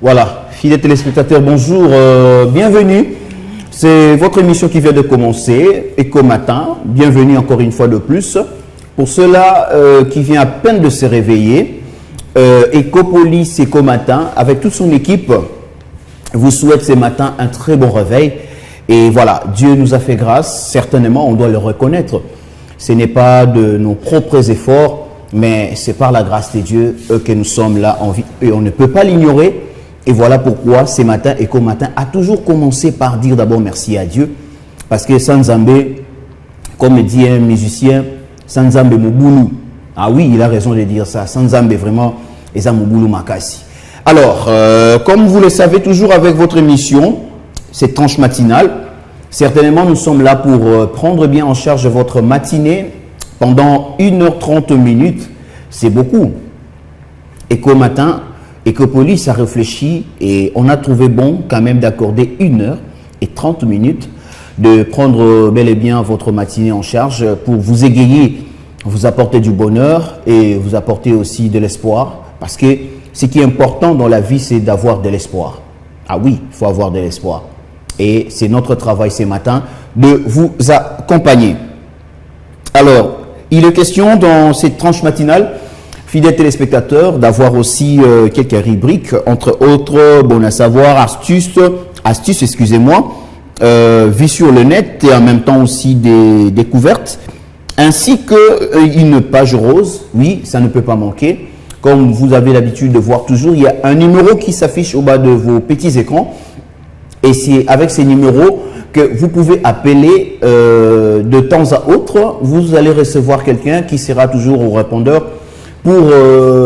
Voilà, fidèles téléspectateurs, bonjour, bienvenue. C'est votre émission qui vient de commencer, Éco Matin. Bienvenue encore une fois de plus. Pour ceux-là qui viennent à peine de se réveiller, Ecopolis Éco Matin, avec toute son équipe, vous souhaite ce matin un très bon réveil. Et voilà, Dieu nous a fait grâce, certainement, on doit le reconnaître. Ce n'est pas de nos propres efforts, mais c'est par la grâce de Dieu que nous sommes là en vie. Et on ne peut pas l'ignorer. Et voilà pourquoi ce matin, Éco Matin a toujours commencé par dire d'abord merci à Dieu. Parce que sans Zambé, comme dit un musicien, sans Zambé Moboulou. Ah oui, il a raison de dire ça. Sans Zambé, vraiment, et ça Moboulou Makasi. Alors, comme vous le savez, toujours avec votre émission, cette tranche matinale, certainement nous sommes là pour prendre bien en charge votre matinée pendant 1h30 minutes. C'est beaucoup. Éco Matin, Ecopolis a réfléchi et on a trouvé bon quand même d'accorder 1h30 minutes de prendre bel et bien votre matinée en charge pour vous égayer, vous apporter du bonheur et vous apporter aussi de l'espoir. Parce que ce qui est important dans la vie, c'est d'avoir de l'espoir. Ah oui, il faut avoir de l'espoir. Et c'est notre travail ce matin de vous accompagner. Alors, il est question dans cette tranche matinale, fidèles téléspectateurs, d'avoir aussi quelques rubriques, entre autres, bon à savoir, astuces, excusez-moi, vie sur le net et en même temps aussi des découvertes, ainsi qu'une page rose, oui, ça ne peut pas manquer. Comme vous avez l'habitude de voir toujours, il y a un numéro qui s'affiche au bas de vos petits écrans. Et c'est avec ces numéros que vous pouvez appeler de temps à autre. Vous allez recevoir quelqu'un qui sera toujours au répondeur pour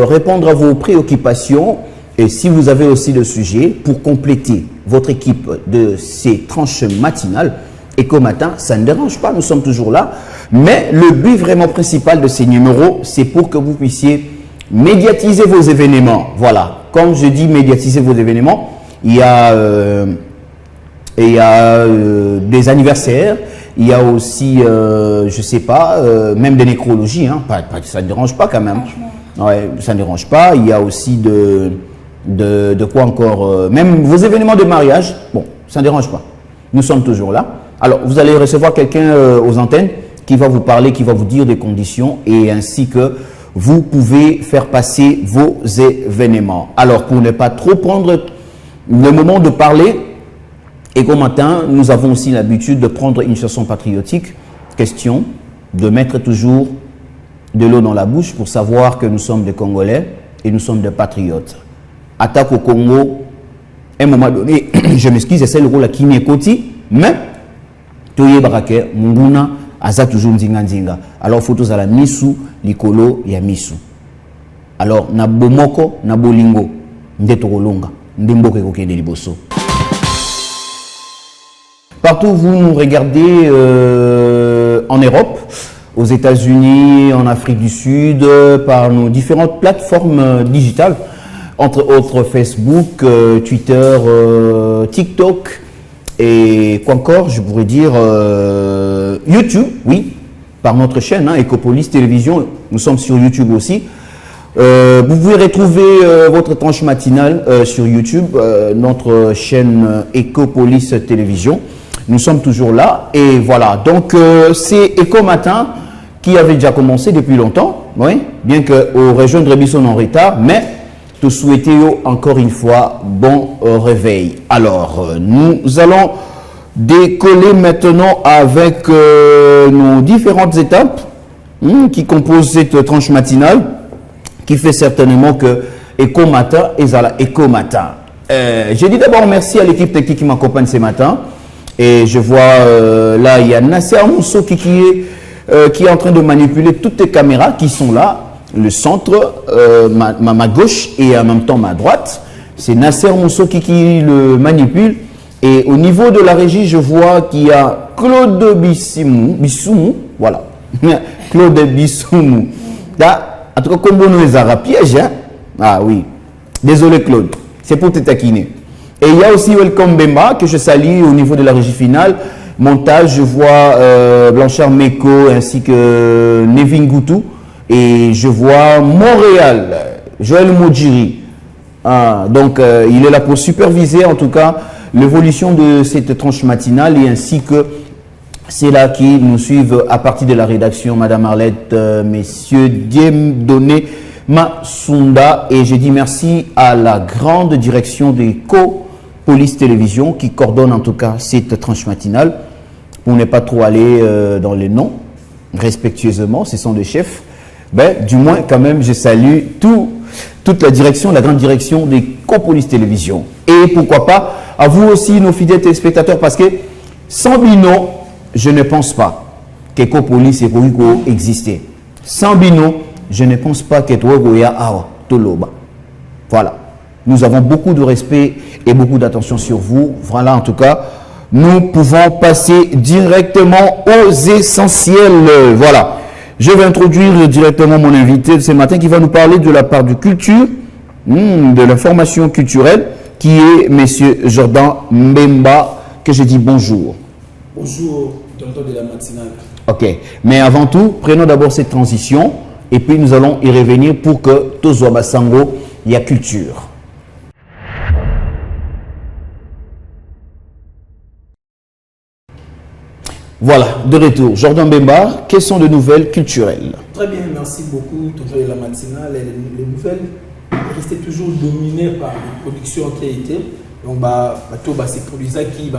répondre à vos préoccupations. Et si vous avez aussi le sujet, pour compléter votre équipe de ces tranches matinales, Éco Matin, ça ne dérange pas, nous sommes toujours là. Mais le but vraiment principal de ces numéros, c'est pour que vous puissiez médiatiser vos événements. Voilà, comme je dis médiatiser vos événements, il y a des anniversaires, il y a aussi, je ne sais pas, même des nécrologies, hein, ça ne dérange pas quand même. Ouais, ça ne dérange pas. Il y a aussi de quoi encore, même vos événements de mariage, bon, ça ne dérange pas. Nous sommes toujours là. Alors, vous allez recevoir quelqu'un aux antennes qui va vous parler, qui va vous dire des conditions et ainsi que vous pouvez faire passer vos événements. Alors, pour ne pas trop prendre le moment de parler, Éco Matin, nous avons aussi l'habitude de prendre une chanson patriotique, question de mettre toujours de l'eau dans la bouche pour savoir que nous sommes des Congolais et nous sommes des patriotes. Attaque au Congo, à un moment donné, je m'excuse, c'est le rôle qui n'est côté, mais Toye Barake, Munguna, Aza toujours Ndinga Ndinga. Alors, photos à la Misu, Likolo, ya Misu. Alors, na Bomoko, na Bolingo, Ndetorolonga, Ndemboke Kokende Liboso. Partout où vous nous regardez en Europe, aux États-Unis, en Afrique du Sud, par nos différentes plateformes digitales, entre autres Facebook, Twitter, TikTok et quoi encore, je pourrais dire YouTube, oui, par notre chaîne, hein, Ecopolis Télévision, nous sommes sur YouTube aussi. Vous pouvez retrouver votre tranche matinale sur YouTube, notre chaîne Ecopolis Télévision. Nous sommes toujours là et voilà. Donc, c'est Éco Matin qui avait déjà commencé depuis longtemps, oui, bien qu'au région de Rébisson en retard, mais te souhaiter encore une fois bon réveil. Alors, nous allons décoller maintenant avec nos différentes étapes qui composent cette tranche matinale qui fait certainement que Éco Matin est à la Éco Matin. Je dis d'abord merci à l'équipe technique qui m'accompagne ce matin. Et je vois là, il y a Nasser Mousso qui est en train de manipuler toutes les caméras qui sont là, le centre, ma gauche et en même temps ma droite. C'est Nasser Mousso qui le manipule. Et au niveau de la régie, je vois qu'il y a Claude Bissoumou, voilà, Claude Bissoumou. Là, en tout cas, comme on nous a piège, hein? Ah oui, désolé Claude, c'est pour te taquiner. Et il y a aussi Welcome Bemba que je salue au niveau de la régie finale. Montage, je vois Blanchard Meko ainsi que Nevin Goutou. Et je vois Montréal, Joël Modjiri. Donc, il est là pour superviser, en tout cas, l'évolution de cette tranche matinale et ainsi que c'est là qui nous suivent à partir de la rédaction, Madame Arlette, Messieurs Diem Donné, Masunda. Et je dis merci à la grande direction des Co-Police Télévision qui coordonne en tout cas cette tranche matinale. Pour ne pas trop aller dans les noms, respectueusement, ce sont des chefs. Ben, du moins, quand même, je salue toute la direction, la grande direction des Co-Police Télévision. Et pourquoi pas, à vous aussi, nos fidèles téléspectateurs, parce que sans Bino, je ne pense pas que Co-Police et Koiko existaient. Sans Bino, je ne pense pas que Togoya Awa Toloba. Voilà. Nous avons beaucoup de respect et beaucoup d'attention sur vous. Voilà, en tout cas, nous pouvons passer directement aux essentiels. Voilà. Je vais introduire directement mon invité de ce matin qui va nous parler de la part de culture, de l'information culturelle, qui est M. Jordan Mbemba, que je dis bonjour. Bonjour, tonton de la matinale. Ok, mais avant tout, prenons d'abord cette transition et puis nous allons y revenir pour que Tozo Basango, il y a culture. Voilà, de retour. Jordan Mbemba, quelles sont les nouvelles culturelles? Très bien, merci beaucoup, tonton de la matinale. Les nouvelles restaient toujours dominées par les productions qui a été. Donc, ces produits qui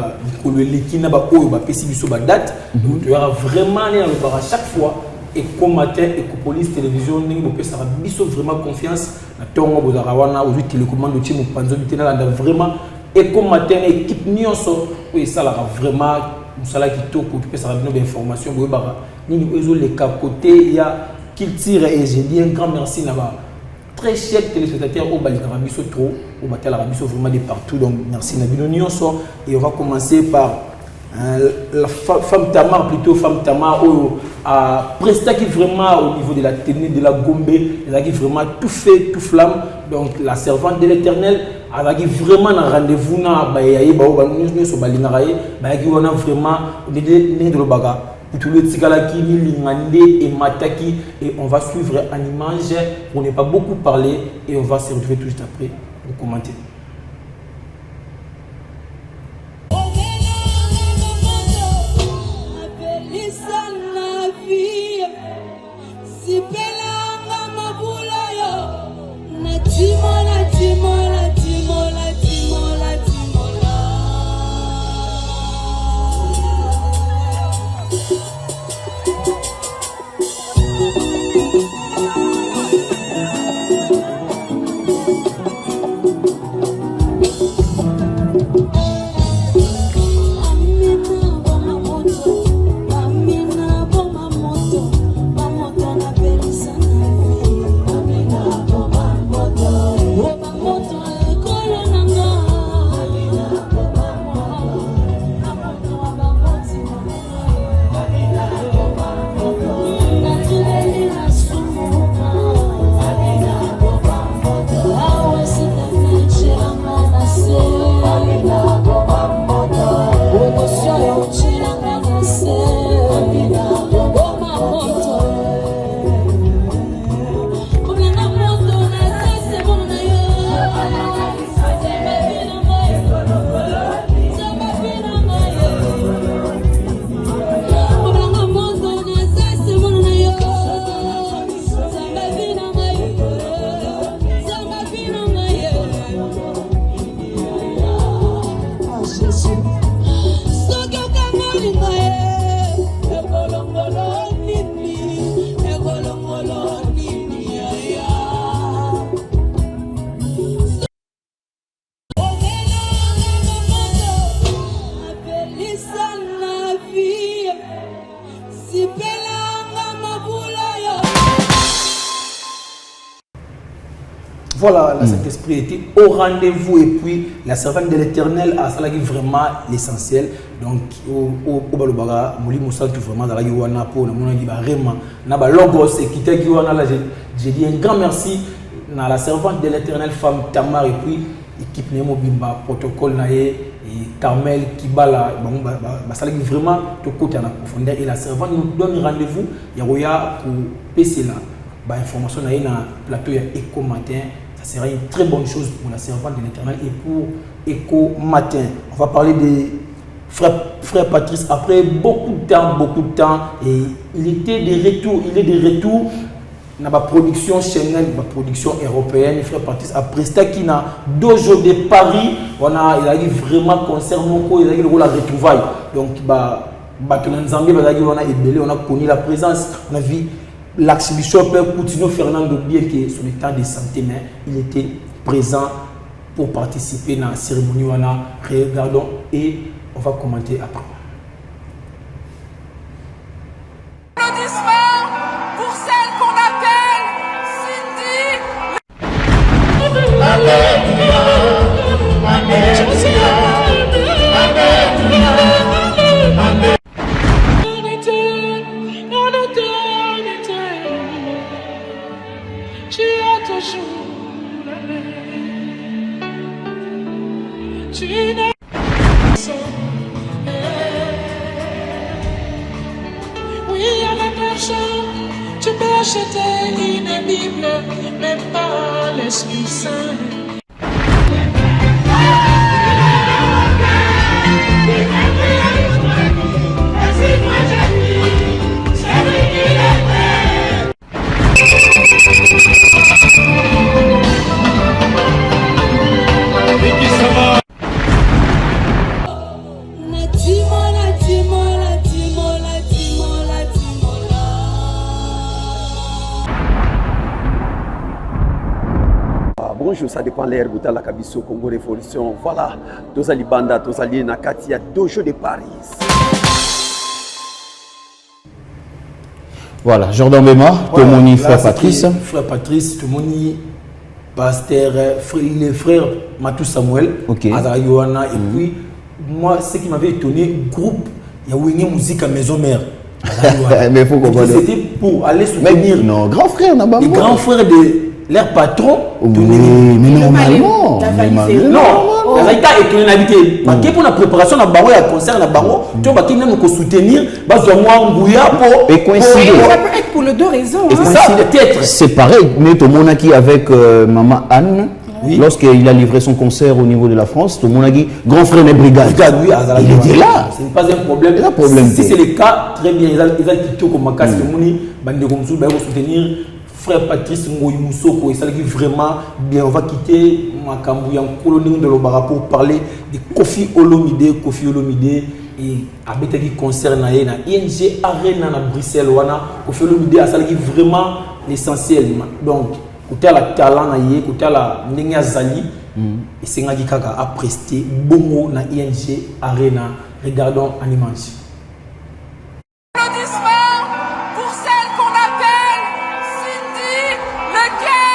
date. Donc, il y aura vraiment à chaque fois. Et comme matin, et Police Télévision, ça a vraiment confiance. Aujourd'hui, télécommande vraiment. Et comme matin, équipe ça vraiment. Ça qui t'occupe, ça va des informations. Les côté, il y a culture et j'ai dit un grand merci là-bas. Très cher téléspectateurs au Balikarabiso trop, au Balikarabiso vraiment de partout. Donc merci Nabino et on va commencer par la femme Tamar, plutôt femme Tamar, à prester qui vraiment au niveau de la technique de la Gombe, elle a vraiment tout fait, tout flamme. Donc la servante de l'Éternel, elle a vraiment un rendez-vous na bayaye nous so balingaraye, bayaki wana vraiment de le baga. Tout le Tsigalaki, Lingande et Mataki, et on va suivre en image pour ne pas beaucoup parler et on va se retrouver tout juste après pour commenter. Voilà, la Saint-Esprit était au rendez-vous et puis la servante de l'Éternel a ça vraiment l'essentiel. Donc au Balobaga, Mouli Moussa tout vraiment dans la Yuana pour le monde qui va vraiment na ba logos et qui t'a Yuana là j'ai dit un grand merci à la servante de l'Éternel femme Tamar et puis équipe Nemo Bimba protocole naé et Carmel Kibala bon ça vraiment tout côté en profondeur et la servante nous donne rendez-vous il y a pour PC là ba information na plateau ya Eco matin. sera une très bonne chose pour la servante de l'Éternel et pour Écho Matin. On va parler des frère Patrice après beaucoup de temps, et il était de retour, dans la production Schengen, la production européenne. Frère Patrice a presté qui n'a Dojo de Paris, il a eu vraiment concert moko, il a eu le rôle à retrouvailles. Donc on a connu la présence, on a vu l'archbishop Coutinho Fernando, bien que son état de santé, mais il était présent pour participer à la cérémonie. Regardons et on va commenter après. Applaudissements pour celle qu'on appelle Cindy. Tu as toujours aimé. Tu n'es oui, à la marche, tu peux acheter une Bible, mais pas l'Esprit Saint. Bonjour, ça dépend de l'air de la Kabiso Congo Révolution. Voilà, tous les bandes, tous les Nakatia, Dojo de Paris. Voilà, Jordan Bema, Tomoni, frère Patrice. Frère Patrice, Tomoni, pasteur, les frères Matou Samuel, Azara Yohana, et puis moi, ce qui m'avait étonné, groupe, il y a une musique à Maison Mère. Mais il faut comprendre. C'était pour aller soutenir. Non, grand frère, les grands frères de leur patron. Oui, mais normalement. Non, la vérité est que l'habité. Parce que pour la préparation de la et concert, tu vas soutenir, et coïncider. Ça peut être pour les deux raisons. C'est pareil, mais tout le monde qui avec maman Anne. Oui. Lorsqu'il a livré son concert au niveau de la France, tout le monde a dit grand frère des brigades. Oui, il était là. Ce n'est pas un problème. Si c'est le cas, très bien. Ils ont quitté comme casse de Mouni, Bande Gomsou, ils vont soutenir frère Patrice Ngoyi Moussoko. Et ça dit vraiment bien. On va quitter Makambu en colonie de l'Obara pour parler de Kofi Olomide. Et avec des concerts na ING Arena à Bruxelles. Kofi Olomide a ça dit vraiment l'essentiel. Donc, côté à la talent côté à la Nenya Zali, et c'est un kaka a presté bongo na ING Arena. Regardons en image. Applaudissements pour celle qu'on appelle Cindy Lequer.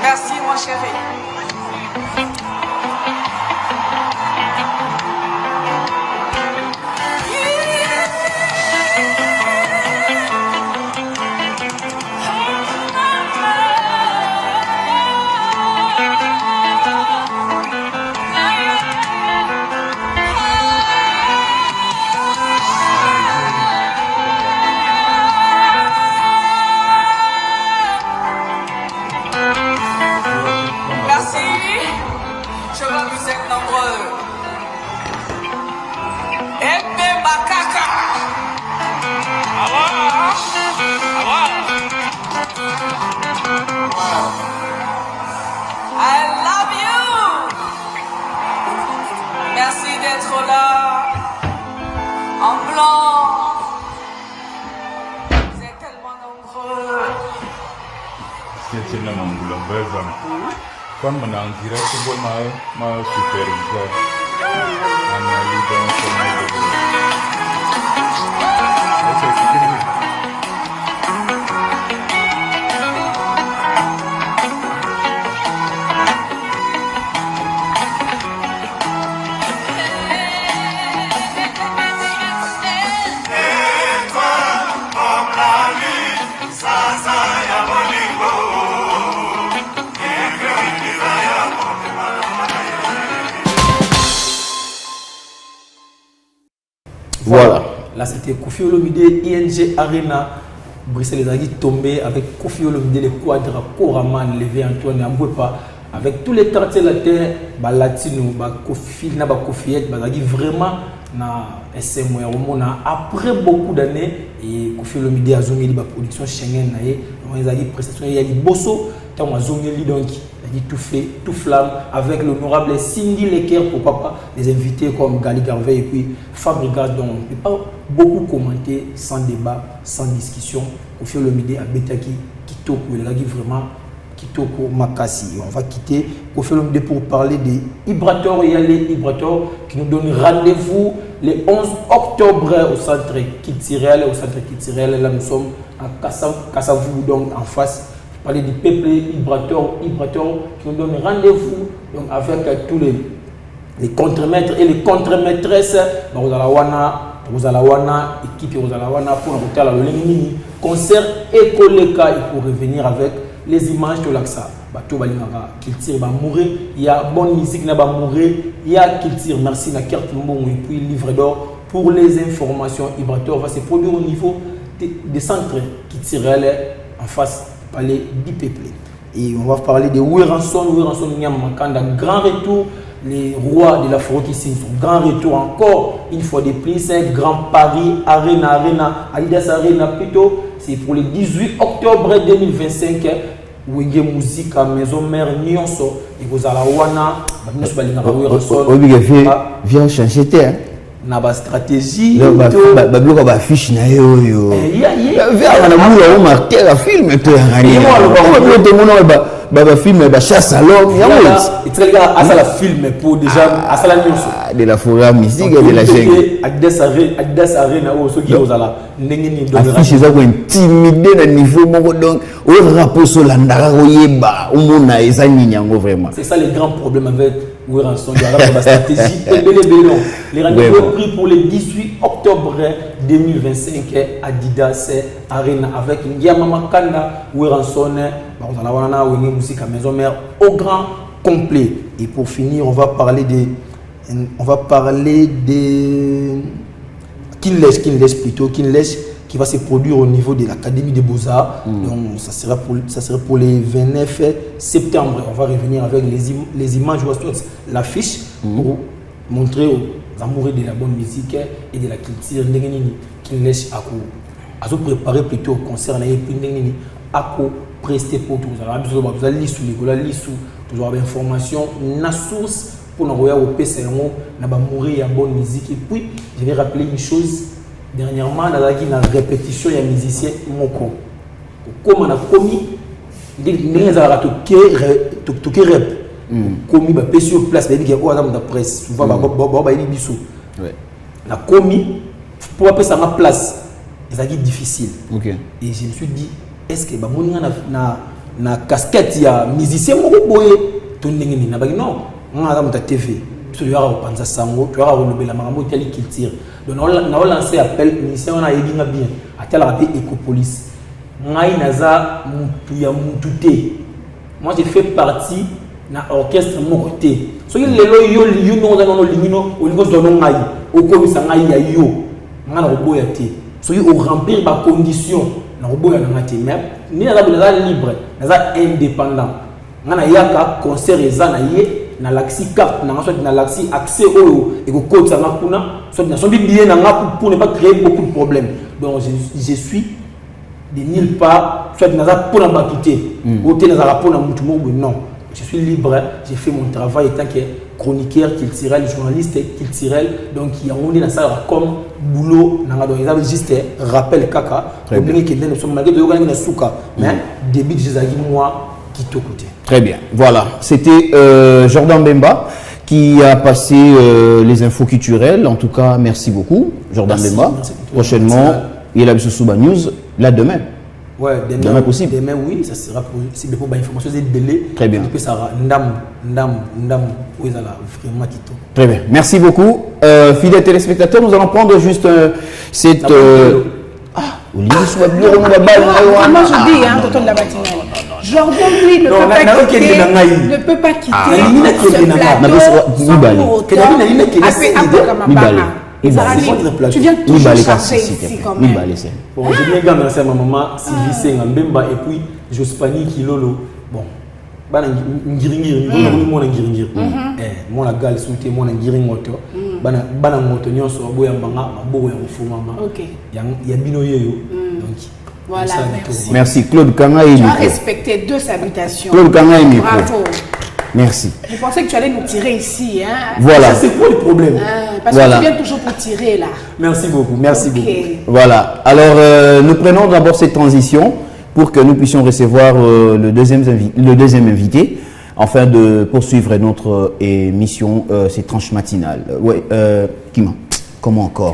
Merci, mon chéri. Je vois que vous êtes nombreux. Ebe Makaka. I love you. Merci d'être là. En blanc. c'est la mangula beza. Quand on a en direct, bon ma superviseur. Voilà. Là, c'était Kofi Olomide, ING Arena. Bruxelles a dit tomber avec Kofi Olomide, le quadra, Koraman, Lévé Antoine, Ambouepa, avec tous les quartiers de la terre, Latino, Kofi, Kofi, vraiment, na SM, après beaucoup d'années, et Kofi Olomide a zoné la production Schengen, il a dit prestation, il a dit Bosso, tant a zoné donc. Il a dit tout fait, tout flamme, avec l'honorable Cindy Lecker, pourquoi pas, des invités comme Gali Garvey et puis Fabrigas, donc on ne peut pas beaucoup commenter sans débat, sans discussion. Kofi Olomide à Betaki, Kitoko, il a dit vraiment Kitoko Makassi. On va quitter Kofi Olomide pour parler des Ibrator et les Ibrator qui nous donnent rendez-vous le 11 octobre au centre Kitzirel. Au centre Kitzirel, là nous sommes à Kassavou, donc en face. Parler du peuple Ibrator qui nous donne rendez-vous avec tous les contremaîtres et les contremaîtresses. Vous allez équipe pour le concert Ekoleka et pour revenir avec les images de l'Axa. Kiltir va mourir, il y a bonne musique qui va mourir, il y a Kiltir, merci na carte et puis livre d'or pour les informations. Ibrator va se produire au niveau des centres Kitzirel en face. Parler du peuple. Et on va parler de Weranson, Nyamakanda, grand retour, les rois de la forêt qui signent son grand retour encore une fois de plus, c'est un grand Paris, Arena, Adidas Arena plutôt, c'est pour le 18 octobre 2025, Wenge Musique à Maison Mère Nyonso, et vous allez viens changer terre. Na ba stratégie ba bloka ba fiche na yo yo vers na mula o marquer la film to ngani mo to mono ba film ba chasse à l'homme ya mo itrega asala film pour déjà asala nyonso de la forêt musique de la jungle Adidas Arena o so ki ozala ndenge ni do affiche za ko intimider na niveau moko donc o rapport so landaka ko yeba o mona eza nyango vraiment c'est ça le grand problème avec Weranson, il y a la stratégie et Bélé-Bélon. Les rendez-vous ont pris pour le 18 octobre 2025 à Adidas Arena avec Ndiamama Kanda, Weranson, Wenge Musique à Maison Mère au grand complet. Et pour finir, on va parler de Kinlesh qui va se produire au niveau de l'Académie des Beaux-Arts. Donc ça sera pour les 29 septembre. On va revenir avec les images, l'affiche pour montrer aux amoureux de la bonne musique et de la culture. Qui laisse à préparer plutôt au concert et puis à prester pour tout. Vous allez lire sous toujours avoir information, la source pour nous voir au PCMO, n'a pas mourir à bonne musique. Et puis je vais rappeler une chose. Dernièrement, on a une répétition des musiciens Moko. Comme on a commis, on a toqué rap. Commis, on a sur place, on a dit presse. Souvent, on a dit bisous. On a commis, pour appeler ça ma place, c'est difficile. Et je me suis dit, est-ce que on a casquette, il y a musicien Moko, non, on a dit TV. Tu vas repenser sango, tu vas relever la marambo telle qu'il tire. Donc on a lancé appel, ministère on a aidé bien. À tel rappel Ecopolis. Ngai naza mutuya mutute. Moi j'ai fait partie na orchestre mon côté. So il lelo yo no dans no lingino au niveau zono ngai. Au komisa ngai ya yo. Ngana roboya te. So il remplir ba condition na roboya na ngati mais ni na libre, naza indépendant. Ngana yaka concert ezana ye. Na l'axi carte, na l'axi accès au et au code ça m'a soit bien pour ne pas créer beaucoup de problèmes. Donc je suis de nulle part, soit na pour na quitter, ou te na pour na mutumo non. Je suis libre, j'ai fait mon travail tant que chroniqueur culturel, journaliste culturel, donc il y a un ça comme boulot, donc ils avaient juste rappel caca, comme nous sommes malgré de l'organisme souka, mais début de Jésus moi qui te côté. Très bien, voilà, c'était Jordan Bemba qui a passé les infos culturelles. En tout cas, merci beaucoup, Jordan Bemba. Prochainement, il y a la Souba News, là demain. Ouais, demain possible. Demain, oui, ça sera possible pour l'information des délais. Très bien. Ça sera ndam, vraiment quito. Très bien, merci beaucoup. Fidèles téléspectateurs, nous allons prendre juste cette. Moi je dis, hein, tonton de la matinale. Jordan, lui, ne peut pas quitter ce plateau sans pour autant tu viens toujours chercher ici quand même. Bon, j'ai bien gardé ma maman, Sylvie Senga, Mbemba, et puis Jospani Kilolo. Bon, bana ngiringiri, moi ngiringiri. Moi la gale souté, moi ngiring moto. Bana moto nyonso boya mbanga, maboya mfumama. OK. Ya bino yeyo. Donc voilà, merci. Merci Claude Kanga et tu as respecté deux salutations. Claude Kanga et Miko. Bravo. Merci. Je pensais que tu allais nous tirer ici. Hein? Voilà. C'est quoi le problème? Parce que tu viens toujours pour tirer là. Merci beaucoup, merci beaucoup. Voilà. Alors, nous prenons d'abord cette transition pour que nous puissions recevoir le deuxième invité, afin de poursuivre notre émission, ces tranches matinales. Ouais, comment encore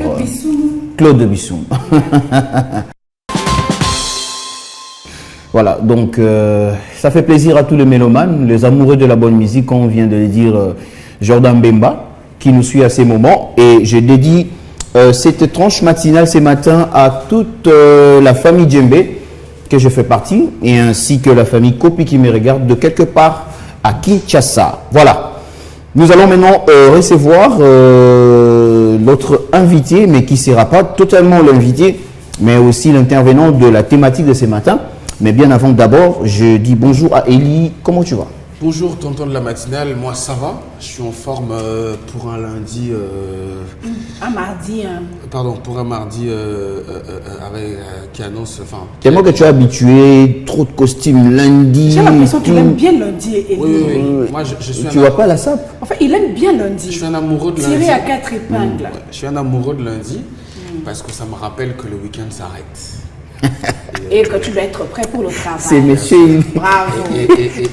Claude Bissoum. Voilà, donc ça fait plaisir à tous les mélomanes, les amoureux de la bonne musique, comme on vient de le dire, Jordan Bemba, qui nous suit à ces moments. Et je dédie cette tranche matinale ce matin à toute la famille Djembe, que je fais partie, et ainsi que la famille Kopi qui me regarde de quelque part à Kinshasa. Voilà, nous allons maintenant recevoir notre invité, mais qui ne sera pas totalement l'invité, mais aussi l'intervenant de la thématique de ce matin. Mais bien avant, d'abord, je dis bonjour à Elie. Comment tu vas? Bonjour, tonton de la matinale. Moi, ça va. Je suis en forme pour un lundi. Un mardi. Pardon, pour un mardi qui annonce. C'est moi que tu es habitué, trop de costumes lundi. J'ai l'impression qu'il aime bien lundi, Elie. Oui. Moi, je suis tu ne vas pas à la SAP? Enfin, il aime bien lundi. Je suis un amoureux de lundi. Tiré à 4 épingles. Je suis un amoureux de lundi parce que ça me rappelle que le week-end s'arrête. Et que tu dois être prêt pour le travail. C'est monsieur. Bravo.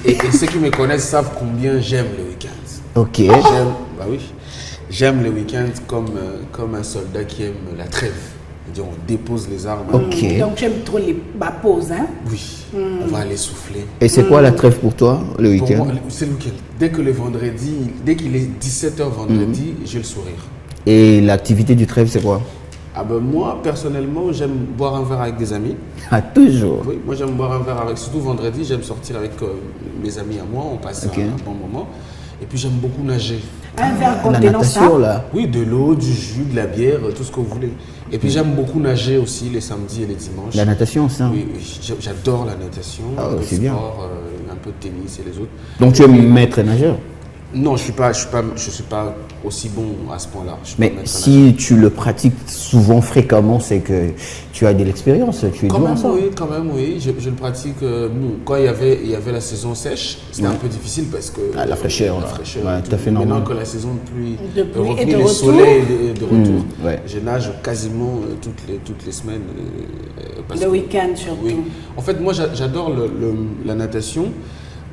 Et ceux qui me connaissent savent combien j'aime le week-end. Ok. J'aime le week-end comme un soldat qui aime la trêve. On dépose les armes. Ok. Donc tu aimes trop les pauses, hein? Oui. On va aller souffler. Et c'est quoi la trêve pour toi, le week-end? Pour moi, c'est le week-end. Dès qu'il est 17h vendredi, j'ai le sourire. Et l'activité du trêve, c'est quoi? Moi, personnellement, j'aime boire un verre avec des amis. Ah, toujours? Oui, moi j'aime boire un verre avec, surtout vendredi, j'aime sortir avec mes amis à moi, on passe un bon moment. Et puis j'aime beaucoup nager. Un verre contenant ça? Là. Oui, de l'eau, du jus, de la bière, tout ce que vous voulez. Et puis j'aime beaucoup nager aussi les samedis et les dimanches. La natation, ça? Oui, j'adore la natation, un peu de sport, un peu de tennis et les autres. Donc tu es maître nageur? Non, je suis pas aussi bon à ce point-là. Mais si tu le pratiques souvent, fréquemment, c'est que tu as de l'expérience, tu es doué en ça. Quand même, oui. Je le pratique. Quand il y avait la saison sèche, c'était un peu difficile parce que la fraîcheur. Ouais, tout à fait normal. Maintenant que la saison de pluie est revenue, de le retour. soleil est de retour, ouais. je nage quasiment toutes les semaines. Le week-end surtout. Oui. En fait, moi, j'adore la natation.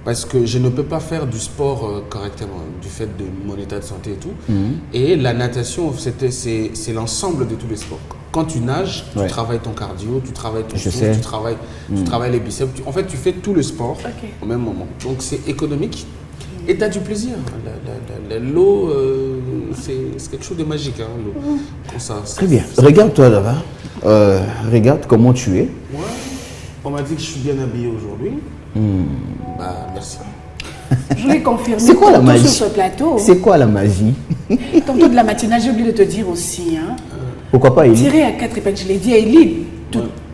Parce que je ne peux pas faire du sport correctement, du fait de mon état de santé et tout. Et la natation, c'est l'ensemble de tous les sports. Quand tu nages, tu travailles ton cardio, tu travailles ton souffle, tu travailles les biceps. En fait, tu fais tout le sport au même moment. Donc, c'est économique et tu as du plaisir. L'eau, c'est quelque chose de magique, hein, l'eau. Très bien. Regarde-toi là-bas. Regarde comment tu es. Ouais. On m'a dit que je suis bien habillé aujourd'hui. Merci. Je l'ai confirmé. C'est quoi la magie sur ce plateau? C'est quoi la magie? Tantôt de la matinale, j'ai oublié de te dire aussi. Hein. Pourquoi pas Elie? Tiré à 4 épingles. Je l'ai dit à Elie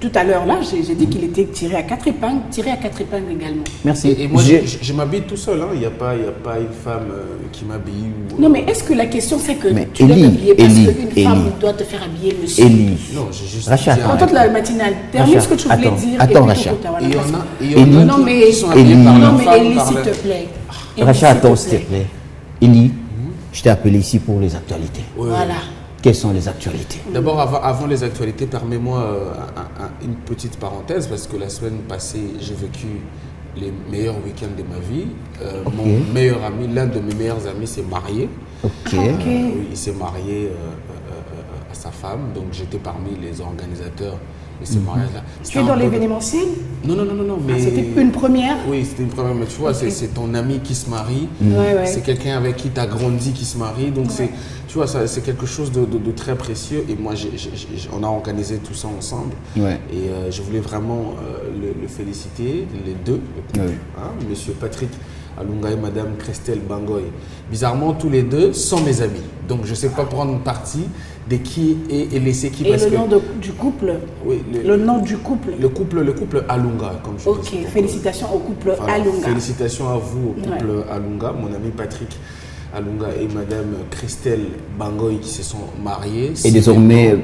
tout à l'heure là. J'ai dit qu'il était tiré à 4 épingles, tiré à 4 épingles également. Merci. Et moi, je m'habille tout seul. Hein. Il n'y a pas une femme qui m'habille. Non, mais est-ce que la question c'est que tu dois t'habiller parce qu'une femme doit te faire habiller monsieur? Elie. Non, j'ai juste. Rachat. Tantôt de la matinale, termine ce que tu voulais dire. Attends, Rachat. Il y en a qui sont habillés par la femme. Non, mais Elie, s'il te plaît. Rachat, attends, s'il te plaît. Elie, Je t'ai appelé ici pour les actualités. Ouais. Voilà. Quelles sont les actualités? D'abord, avant les actualités, permets-moi une petite parenthèse, parce que la semaine passée, j'ai vécu les meilleurs week-ends de ma vie. Mon meilleur ami, l'un de mes meilleurs amis, s'est marié. Ok. Oui, il s'est marié à sa femme, donc j'étais parmi les organisateurs de ce mariage-là. Tu es dans l'événementiel? Non, mais... C'était une première? Oui, c'était une première, mais tu vois, c'est ton ami qui se marie, c'est quelqu'un avec qui tu as grandi qui se marie, donc tu vois, c'est quelque chose de très précieux, et moi, on a organisé tout ça ensemble, et je voulais vraiment le féliciter, les deux, Monsieur Patrick Alunga et Madame Christelle Bangoy. Bizarrement, tous les deux sont mes amis, donc je ne sais pas prendre parti de qui et laisser qui. Et le nom du couple? Oui, le nom du couple? Le couple Alunga, comme je dis. Ok, félicitations au couple Alunga. Félicitations à vous, au couple Alunga, mon ami Patrick Alunga et Madame Christelle Bangoy qui se sont mariés. Et désormais,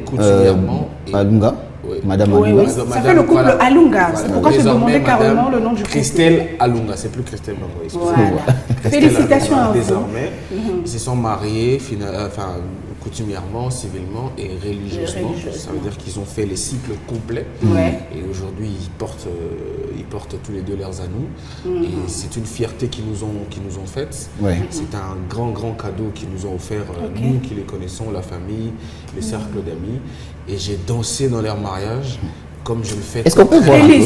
Alunga, Madame Alunga. Ça fait le couple Alunga. C'est pourquoi je demandais carrément le nom du couple. Christelle Alunga, c'est plus Christelle Bangoy. Voilà. Félicitations à vous. Désormais, ils se sont mariés, coutumièrement, civilement et religieusement. Ça veut dire qu'ils ont fait les cycles complets. Et aujourd'hui, ils portent tous les deux leurs anneaux. Et c'est une fierté qu'ils nous ont faite. C'est un grand cadeau qu'ils nous ont offert, nous qui les connaissons, la famille, le cercle d'amis. Et j'ai dansé dans leur mariage comme je le fais. Est-ce qu'on peut voir un peu?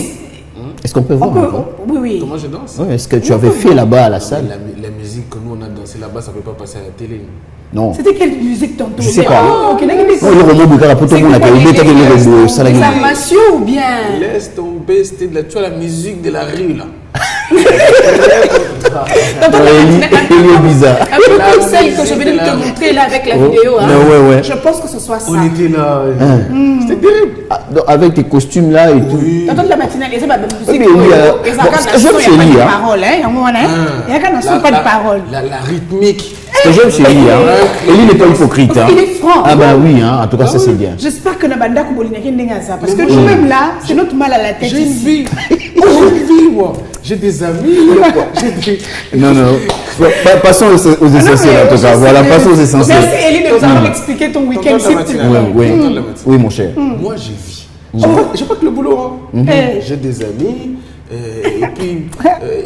Est-ce qu'on peut voir un peu? Oui. Comment je danse? Est-ce que tu avais fait là-bas à la salle? La musique que nous on a dansé là-bas, ça ne peut pas passer à la télé. Non. C'était quelle musique tantôt? Je sais pas. C'est la massion ou bien? Laisse tomber, c'était de la, tu vois, la musique de la rue là. Il est bizarre. Comme celle que je venais de te montrer là avec la vidéo. Je pense que ce soit ça. On était là. C'était terrible. Avec tes costumes là et tout. T'entends la matinale, il y a pas de musique. Il y a pas de parole. La rythmique. Ce que j'aime chez lui, Eli n'est pas hypocrite. Il est franc. Ah bah oui, en tout cas ça c'est bien. J'espère que Nabanda Koubolina Kendengaza, parce que nous-mêmes là, c'est notre mal à la tête. J'ai une vie, moi. J'ai des amis. Non. Passons aux essentiels en tout cas. Voilà, passons aux essentiels. Merci Eli de nous avoir expliqué ton week-end. Oui, mon cher. Moi j'ai vie. J'ai pas que le boulot. J'ai des amis. Et puis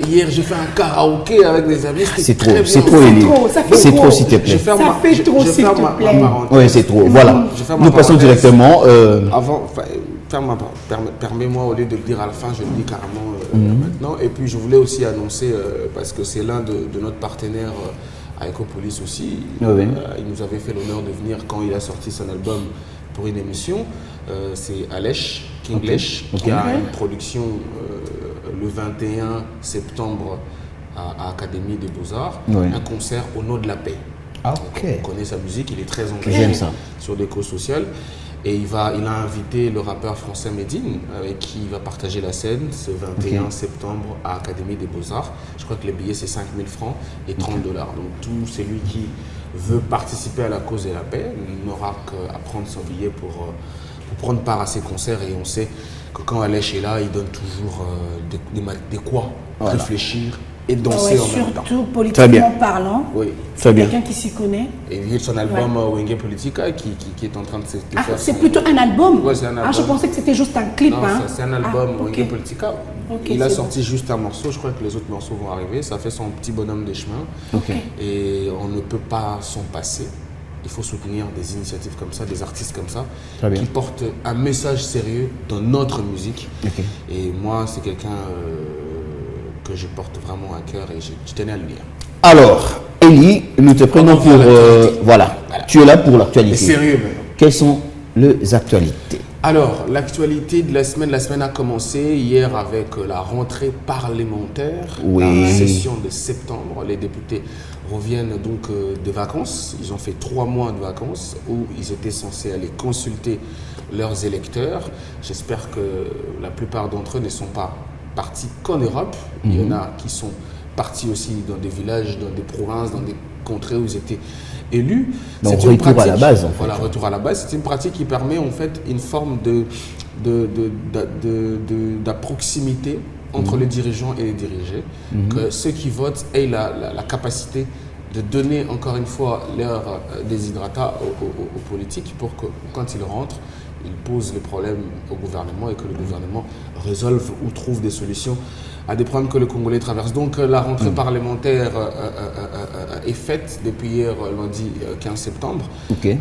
hier j'ai fait un karaoké avec des amis. C'est trop, Eli. C'est trop s'il te plaît. Ça fait trop s'il te plaît. Oui, c'est trop. Voilà. Nous passons directement. Avant, permets-moi au lieu de le dire à la fin, je le dis carrément maintenant. Et puis je voulais aussi annoncer, parce que c'est l'un de notre partenaire à Ecopolis aussi. Il nous avait fait l'honneur de venir quand il a sorti son album pour une émission. C'est Alech, Kinglech, qui a une production le 21 septembre à Académie des Beaux-Arts, un concert au nom de la paix. On connaît sa musique, il est très engagé sur des causes sociales. Et il a invité le rappeur français Medine, avec qui il va partager la scène ce 21 septembre à Académie des Beaux-Arts. Je crois que les billets c'est 5 000 francs et $30. Donc tout celui qui veut participer à la cause de la paix n'aura qu'à prendre son billet pour prendre part à ces concerts. Et on sait que quand Alech est là, il donne toujours de quoi réfléchir et danser en même temps. Surtout politiquement parlant. Oui, très bien. Quelqu'un qui s'y connaît. Et il y a son album Wenge Politica qui est en train de se faire. C'est plutôt un album? Oui, c'est un album. Je pensais que c'était juste un clip. Non, c'est un album Wenge Politica. Il a sorti juste un morceau, je crois que les autres morceaux vont arriver. Ça fait son petit bonhomme des chemins. Et on ne peut pas s'en passer. Il faut soutenir des initiatives comme ça, des artistes comme ça, qui portent un message sérieux dans notre musique. Et moi, c'est quelqu'un que je porte vraiment à cœur et je tenais à le dire. Alors, Eli, nous te prenons pour... voilà, tu es là pour l'actualité. Sérieux maintenant. Quelles sont les actualités? Alors, l'actualité de la semaine a commencé hier avec la rentrée parlementaire, la session de septembre. Les députés reviennent donc de vacances. Ils ont fait 3 mois de vacances où ils étaient censés aller consulter leurs électeurs. J'espère que la plupart d'entre eux ne sont pas partis qu'en Europe. Il y en a qui sont partis aussi dans des villages, dans des provinces, dans des contrées où ils étaient élus. Donc retour à la base en fait. Voilà, retour à la base. C'est une pratique qui permet en fait une forme de proximité entre les dirigeants et les dirigés, que ceux qui votent aient la capacité de donner encore une fois leur déshydratat aux politiques pour que quand ils rentrent, ils posent les problèmes au gouvernement et que le gouvernement résolve ou trouve des solutions à des problèmes que le Congolais traverse. Donc la rentrée parlementaire est faite depuis hier, lundi 15 septembre. Okay.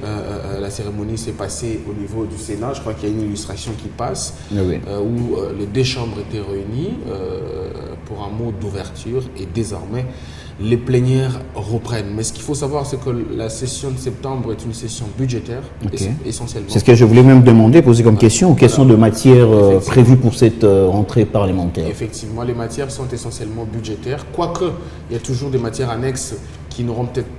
La cérémonie s'est passée au niveau du Sénat. Je crois qu'il y a une illustration qui passe où les deux chambres étaient réunies pour un mot d'ouverture et désormais les plénières reprennent. Mais ce qu'il faut savoir, c'est que la session de septembre est une session budgétaire, essentiellement. C'est ce que je voulais même demander, poser comme question. Quelles sont les matières prévues pour cette rentrée parlementaire? Effectivement, les matières sont essentiellement budgétaires, quoique il y a toujours des matières annexes qui n'auront peut-être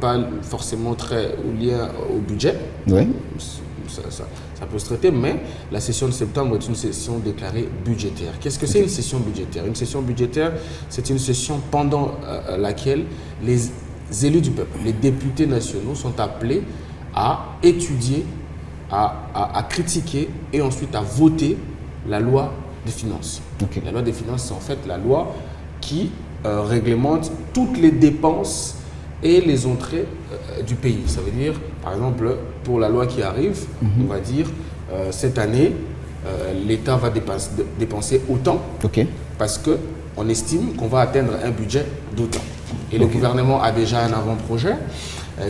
pas forcément très liées au budget. Oui. Ça peut se traiter, mais la session de septembre est une session déclarée budgétaire. Qu'est-ce que c'est une session budgétaire? Une session budgétaire, c'est une session pendant laquelle les élus du peuple, les députés nationaux sont appelés à étudier, à critiquer et ensuite à voter la loi des finances. La loi des finances, c'est en fait la loi qui réglemente toutes les dépenses et les entrées du pays. Ça veut dire, par exemple, pour la loi qui arrive, on va dire, cette année, l'État va dépenser autant parce qu'on estime qu'on va atteindre un budget d'autant. Et le gouvernement a déjà un avant-projet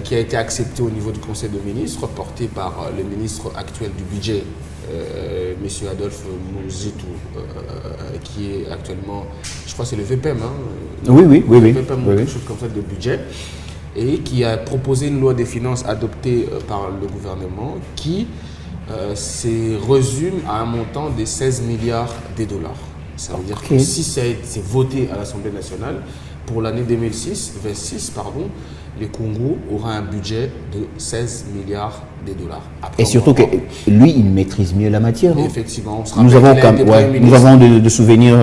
qui a été accepté au niveau du Conseil des ministres, porté par le ministre actuel du budget, M. Adolphe Mouzitou, qui est actuellement, je crois que c'est le VPM, Oui. VPM, quelque chose comme ça de budget, et qui a proposé une loi des finances adoptée par le gouvernement qui se résume à un montant de 16 milliards de dollars. Ça veut dire que si c'est voté à l'Assemblée nationale, pour l'année 2026, le Congo aura un budget de 16 milliards de dollars. Après, et surtout que lui, il maîtrise mieux la matière. Effectivement, nous avons de souvenirs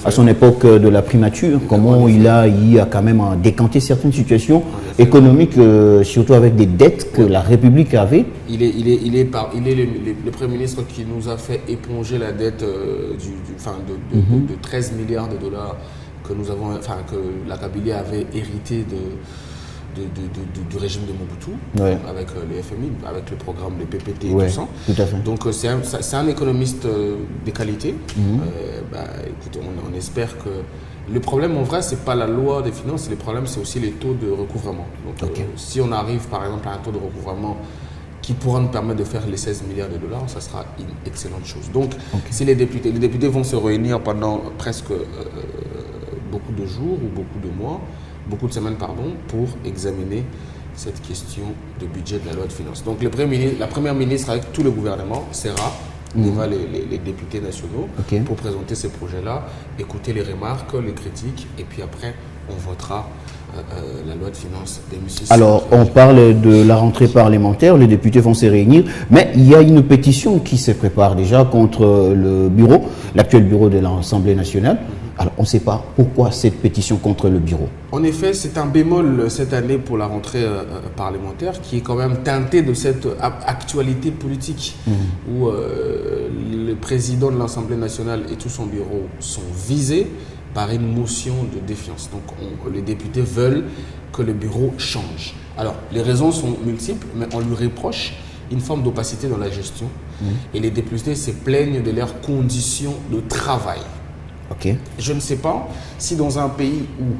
à son époque de la primature, comment il a quand même décanté certaines situations économiques, surtout avec des dettes que la République avait. Il est le Premier ministre qui nous a fait éponger la dette de 13 milliards de dollars que nous avons, que la Kabylie avait hérité du régime de Mobutu, avec le FMI, avec le programme, les PPT et tout ça. Tout à fait. Donc c'est un économiste de qualité. Écoutez, on espère que le problème en vrai, c'est pas la loi des finances, le problème c'est aussi les taux de recouvrement. Donc si on arrive par exemple à un taux de recouvrement qui pourra nous permettre de faire les 16 milliards de dollars, ça sera une excellente chose. Donc si les députés vont se réunir pendant presque beaucoup de jours ou beaucoup de mois, beaucoup de semaines, pour examiner cette question de budget de la loi de finances. Donc la Première ministre avec tout le gouvernement sera devant les députés nationaux pour présenter ces projets-là, écouter les remarques, les critiques, et puis après on votera la loi de finances 2006. Alors, on parle de la rentrée parlementaire, les députés vont se réunir, mais il y a une pétition qui se prépare déjà contre le bureau, l'actuel bureau de l'Assemblée nationale. Alors, on ne sait pas pourquoi cette pétition contre le bureau. En effet, c'est un bémol cette année pour la rentrée parlementaire qui est quand même teintée de cette actualité politique où le président de l'Assemblée nationale et tout son bureau sont visés par une motion de défiance. Donc les députés veulent que le bureau change. Alors les raisons sont multiples, mais on lui reproche une forme d'opacité dans la gestion et les députés se plaignent de leurs conditions de travail. Je ne sais pas si dans un pays où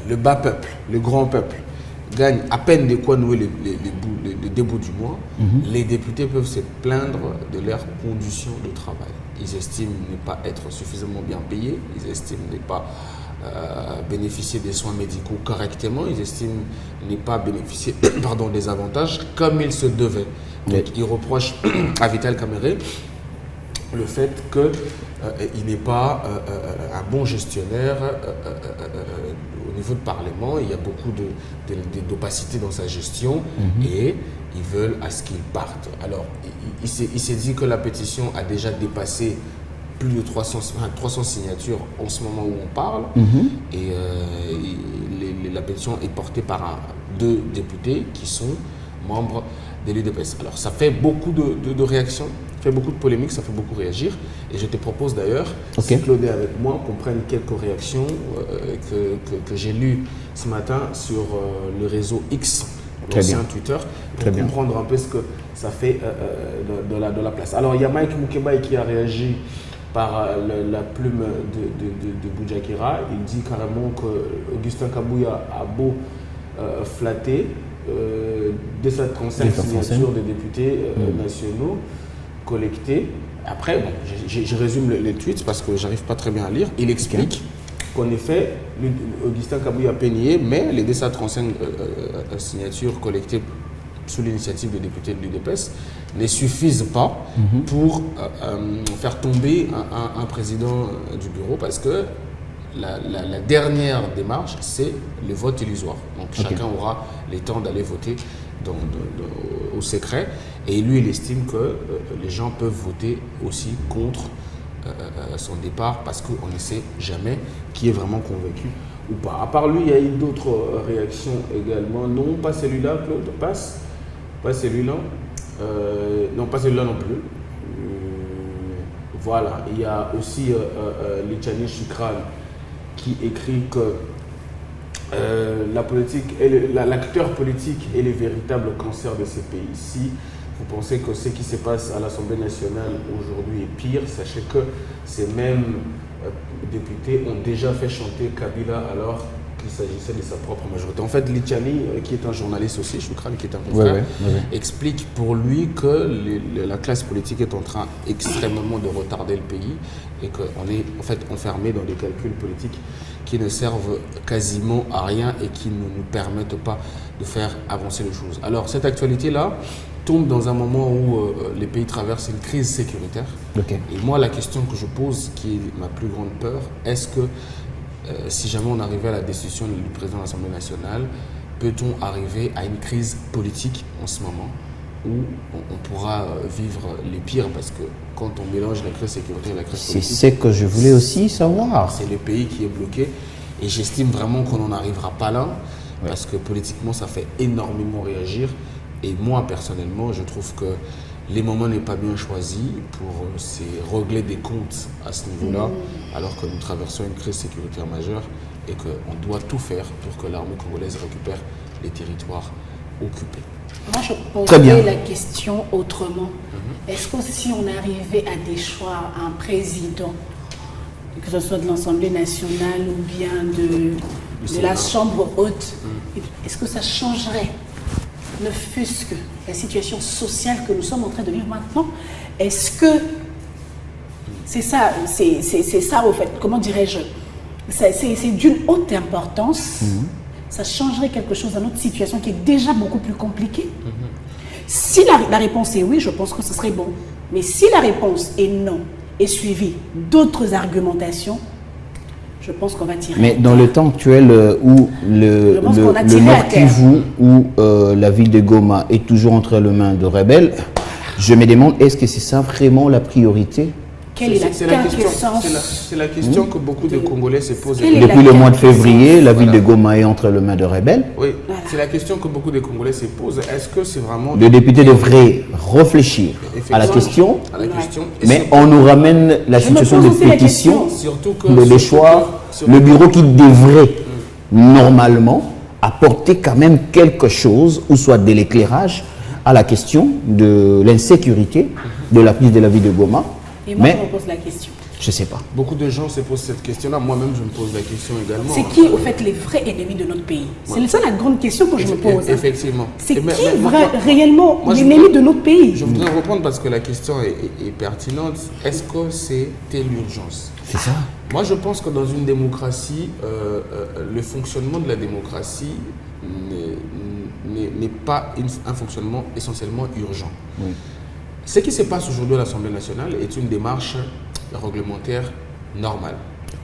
le bas peuple, le grand peuple, gagne à peine de quoi nouer les débuts du mois, les députés peuvent se plaindre de leurs conditions de travail. Ils estiment ne pas être suffisamment bien payés, ils estiment ne pas bénéficier des soins médicaux correctement, ils estiment ne pas bénéficier des avantages comme il se devait. Donc ils reprochent à Vital Kamerhe le fait qu'il n'est pas un bon gestionnaire au niveau du Parlement. Il y a beaucoup d'opacité dans sa gestion et ils veulent à ce qu'il parte. Alors, il s'est dit que la pétition a déjà dépassé plus de 300 signatures en ce moment où on parle. Et la pétition est portée par 2 députés qui sont membres de l'UDPS. Alors, ça fait beaucoup de réactions. fait beaucoup de polémiques, ça fait beaucoup réagir. Et je te propose d'ailleurs, si Claude est avec moi, qu'on prenne quelques réactions que j'ai lues ce matin sur le réseau X, l'ancien Twitter, pour comprendre un peu ce que ça fait de la place. Alors il y a Mike Mukebai qui a réagi par la plume de Boudiakira. Il dit carrément que Augustin Kabouya a beau flatter dès sa 35 signatures de députés nationaux collectées. Après, bon, je résume les tweets parce que j'arrive pas très bien à lire. Il explique qu'en effet, Augustin Kabouya a pénié, mais les 235 signatures collectées sous l'initiative des députés de l'UDPS ne suffisent pas pour faire tomber un président du bureau, parce que la dernière démarche, c'est le vote illusoire. Donc chacun aura le temps d'aller voter au secret, et lui il estime que les gens peuvent voter aussi contre son départ, parce qu'on ne sait jamais qui est vraiment convaincu ou pas. À part lui, il y a eu d'autres réactions également. Non, pas celui-là, Claude, passe. Pas celui-là. Non, pas celui-là non plus. Voilà. Il y a aussi Lichani Shukran qui écrit que la politique, l'acteur politique est le véritable cancer de ces pays. Si vous pensez que ce qui se passe à l'Assemblée nationale aujourd'hui est pire, sachez que ces mêmes députés ont déjà fait chanter Kabila alors qu'il s'agissait de sa propre majorité. En fait, Lichani, qui est un journaliste aussi, Shukran, qui est un confrère, explique pour lui que la classe politique est en train extrêmement de retarder le pays et qu'on est en fait enfermé dans des calculs politiques qui ne servent quasiment à rien et qui ne nous permettent pas de faire avancer les choses. Alors, cette actualité-là tombe dans un moment où les pays traversent une crise sécuritaire. Et moi, la question que je pose, qui est ma plus grande peur, est-ce que si jamais on arrivait à la destitution du président de l'Assemblée nationale, peut-on arriver à une crise politique en ce moment où on pourra vivre les pires, parce que quand on mélange la crise sécuritaire et la crise politique... C'est ce que je voulais aussi savoir. C'est le pays qui est bloqué, et j'estime vraiment qu'on n'en arrivera pas là, parce que politiquement ça fait énormément réagir, et moi personnellement je trouve que les moments n'est pas bien choisi pour se régler des comptes à ce niveau-là, alors que nous traversons une crise sécuritaire majeure et qu'on doit tout faire pour que l'armée congolaise récupère les territoires occupés. Moi, je posais la question autrement. Est-ce que si on arrivait à déchoir un président, que ce soit de l'Assemblée nationale ou bien de la Chambre haute, est-ce que ça changerait, ne fût-ce que la situation sociale que nous sommes en train de vivre maintenant? Est-ce que c'est ça, au fait, comment dirais-je, c'est d'une haute importance. Ça changerait quelque chose dans notre situation qui est déjà beaucoup plus compliquée. Si la réponse est oui, je pense que ce serait bon. Mais si la réponse est non et suivie d'autres argumentations, je pense qu'on va tirer. Mais dans le temps actuel où le Nord Kivu ou la ville de Goma est toujours entre les mains de rebelles, je me demande, est-ce que c'est ça vraiment la priorité? Quelle est la question? C'est la question que beaucoup de Congolais se posent. Depuis le mois de février, la ville de Goma est entre les mains de rebelles. Oui, c'est la question que beaucoup de Congolais se posent. Est-ce que c'est vraiment... Le député devrait réfléchir à la question, mais on nous ramène la situation de pétition, le choix, le bureau qui devrait normalement apporter quand même quelque chose, ou soit de l'éclairage à la question de l'insécurité de la prise de la ville de Goma. Et moi, je me pose la question. Je ne sais pas. Beaucoup de gens se posent cette question-là. Moi-même, je me pose la question également. C'est qui, au fait, les vrais ennemis de notre pays? C'est ça la grande question que je me pose. Effectivement. C'est qui réellement l'ennemi de notre pays? Je voudrais reprendre parce que la question est pertinente. Est-ce que c'était l'urgence? C'est ça. Moi, je pense que dans une démocratie, le fonctionnement de la démocratie n'est pas un fonctionnement essentiellement urgent. Oui. Ce qui se passe aujourd'hui à l'Assemblée nationale est une démarche réglementaire normale.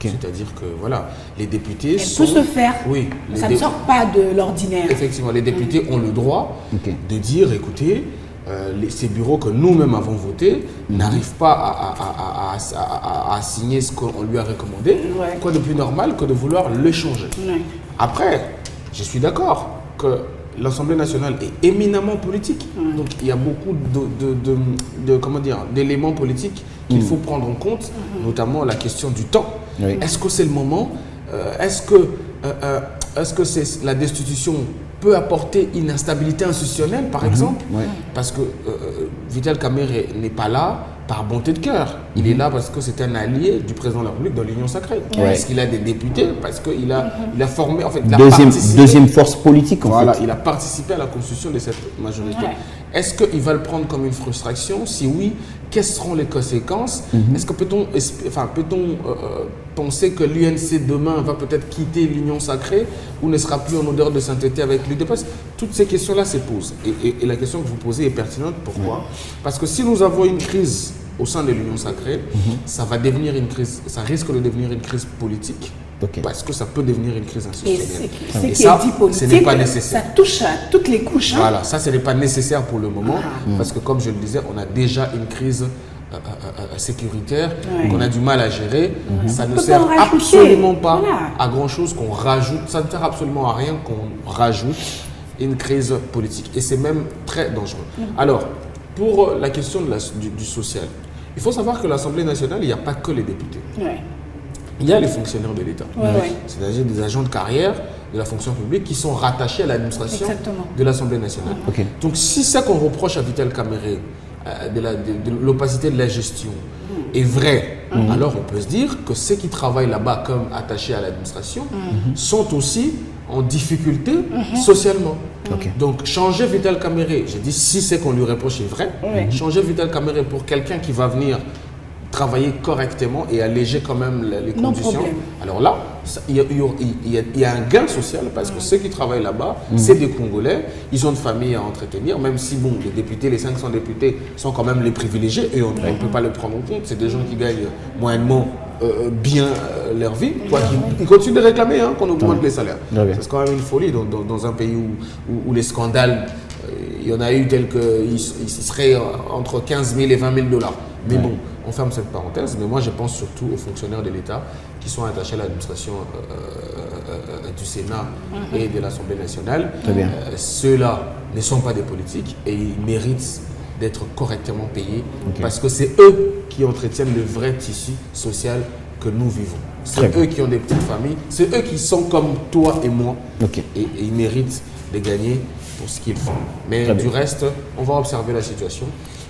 C'est-à-dire que voilà, les députés Elle peut se faire. Oui. Ça ne sort pas de l'ordinaire. Effectivement, les députés ont le droit de dire, écoutez, ces bureaux que nous-mêmes avons votés n'arrivent pas à signer ce qu'on lui a recommandé. Quoi de plus normal que de vouloir le changer. Après, je suis d'accord que l'Assemblée nationale est éminemment politique. Donc il y a beaucoup d'éléments politiques qu'il faut prendre en compte, notamment la question du temps. Oui. Est-ce que c'est le moment? Est-ce que la destitution peut apporter une instabilité institutionnelle, par exemple? Parce que Vital Kamerhe n'est pas là par bonté de cœur. Il est là parce que c'est un allié du président de la République dans l'Union sacrée. Parce qu'il a des députés, parce qu'il a formé... En fait, deuxième force politique, en fait. Il a participé à la constitution de cette majorité. Est-ce qu'il va le prendre comme une frustration? Si oui, quelles seront les conséquences? Est-ce que peut-on penser que l'UNC demain va peut-être quitter l'Union sacrée ou ne sera plus en odeur de sainteté avec l'UDPS? Toutes ces questions-là se posent. Et la question que vous posez est pertinente. Pourquoi? Parce que si nous avons une crise au sein de l'Union sacrée, ça va devenir une crise, ça risque de devenir une crise politique. Parce que ça peut devenir une crise institutionnelle. Et ça, ce n'est pas nécessaire. Ça touche à toutes les couches. Voilà, ça, ce n'est pas nécessaire pour le moment, parce que comme je le disais, on a déjà une crise sécuritaire qu'on a du mal à gérer. Ça ne sert absolument pas à grand-chose qu'on rajoute, ça ne sert absolument à rien qu'on rajoute une crise politique. Et c'est même très dangereux. Alors, pour la question du social, il faut savoir que l'Assemblée nationale, il n'y a pas que les députés. Il y a les fonctionnaires de l'État, c'est-à-dire des agents de carrière de la fonction publique qui sont rattachés à l'administration de l'Assemblée nationale. Donc si ce qu'on reproche à Vital Kamerhe, de l'opacité de la gestion, est vrai, alors on peut se dire que ceux qui travaillent là-bas comme attachés à l'administration sont aussi en difficulté socialement. Donc changer Vital Kamerhe, j'ai dit si ce qu'on lui reproche est vrai, changer Vital Kamerhe pour quelqu'un qui va venir travailler correctement et alléger quand même les conditions. Alors là, il y a un gain social parce que ceux qui travaillent là-bas, c'est des Congolais, ils ont une famille à entretenir, même si bon, les députés, les 500 députés sont quand même les privilégiés et on ne peut pas les prendre en compte. C'est des gens qui gagnent moyennement bien leur vie. Ils continuent de réclamer qu'on augmente les salaires. C'est quand même une folie dans un pays où les scandales, il y en a eu tels qu'ils seraient entre 15 000 et 20 000 $. Mais bon, on ferme cette parenthèse, mais moi je pense surtout aux fonctionnaires de l'État qui sont attachés à l'administration du Sénat et de l'Assemblée nationale. Ceux-là ne sont pas des politiques et ils méritent d'être correctement payés parce que c'est eux qui entretiennent le vrai tissu social que nous vivons. C'est eux qui ont des petites familles, c'est eux qui sont comme toi et moi et ils méritent de gagner pour ce qu'ils font. Mais du reste, on va observer la situation,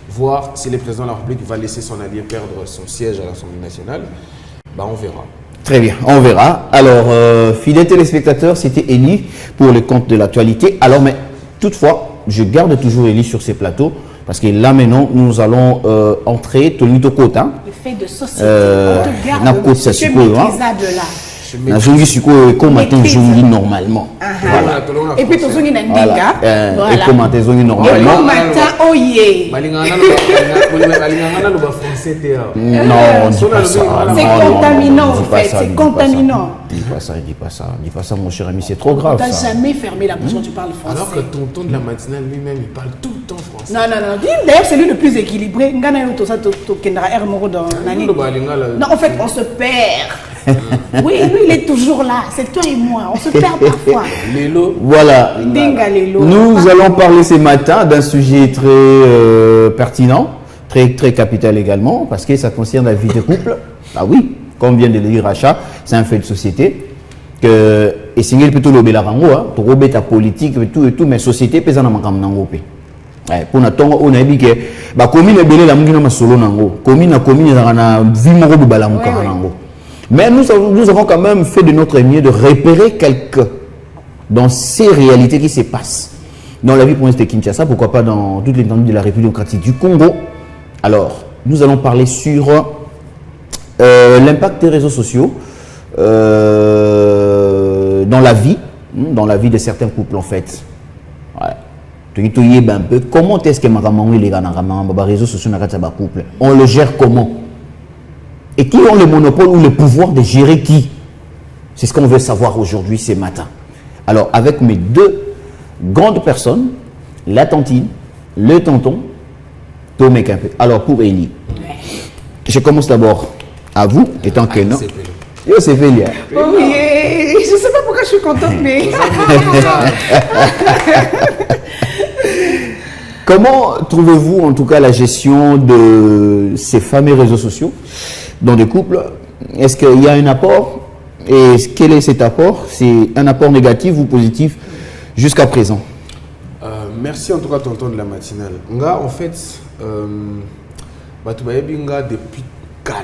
voir si le président de la République va laisser son allié perdre son siège à l'Assemblée nationale. On verra. Très bien, on verra. Alors, fidèles téléspectateurs, c'était Elie pour le compte de l'actualité. Alors, mais toutefois, je garde toujours Elie sur ces plateaux parce que là maintenant, nous allons entrer tout le côté. Le fait de société, on te garde maîtrisable là. nazongi sikoyo ekomata ezongi normalement. Voilà. Et puis tozongi na ndinga. Ekomata ezongi normalement. Ekomata oye. Non, dis pas ça. C'est contaminant en fait, c'est contaminant. Dis pas ça mon cher ami, c'est trop grave. Tu n'as jamais fermé la bouche quand tu parles français. Alors que tonton de la matinale lui-même, il parle tout le temps français. Non. D'ailleurs, c'est lui le plus équilibré. Non, en fait, on se perd. Oui, lui, il est toujours là. C'est toi et moi. On se perd parfois. Voilà. Nous allons parler ce matin d'un sujet très pertinent, très capital également, parce que ça concerne la vie de couple. Ah oui, comme vient de le dire Racha, c'est un fait de société. Et c'est plutôt le Bélarango, pour ta politique et tout, mais société pèse en mango. Pour na tongo on a dit que ba commune belé la mungina masolo nango commune na vie moko de balamuka nango. Mais nous avons quand même fait de notre mieux de repérer quelques dans ces réalités qui se passent dans la vie province de Kinshasa, pourquoi pas dans toute l'étendue de la République démocratique du Congo. Alors, nous allons parler sur l'impact des réseaux sociaux dans la vie de certains couples en fait. Un peu comment est-ce que les réseaux sociaux couple, on le gère comment et qui ont le monopole ou le pouvoir de gérer qui? C'est ce qu'on veut savoir aujourd'hui ce matin. Alors avec mes deux grandes personnes, la tantine, le tonton, Tomé Kimpé. Alors pour Elie, je commence d'abord à vous étant que non. Yo, c'est Félia. Oh oui, je ne sais pas pourquoi je suis contente, mais... Comment trouvez-vous en tout cas la gestion de ces fameux réseaux sociaux dans des couples? Est-ce qu'il y a un apport? Et quel est cet apport? C'est un apport négatif ou positif jusqu'à présent? Merci en tout cas tonton de la matinale. Nga en fait, Batubayebinga depuis Kala.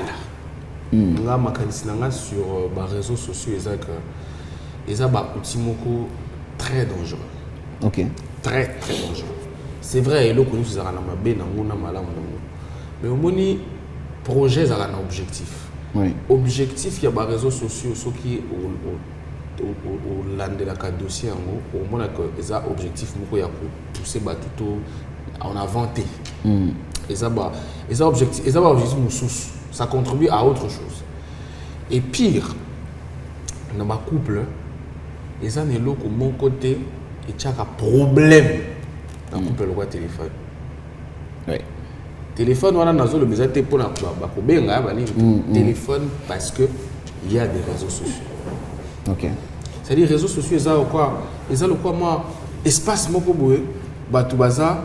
Nga makanisi nanga sur les réseaux sociaux et ça outil moko très dangereux. Ok. Très très dangereux. C'est vrai, il y a des gens qui ont mais au moins, projet a un objectif. Oui. Objectif, il y a des réseaux sociaux qui au land de la dossier au moins que ça objectif il y a pousser tout en inventé. Et ça objectif ça contribue à autre chose. Et pire, dans ma couple, et ça n'est là que mon côté il y a un problème dans le couple le téléphone. Oui. Téléphone on a dans le besoin pour la téléphone parce que il y a des réseaux sociaux. Ok. C'est-à-dire réseaux sociaux ça quoi moi espace moko boye batu baza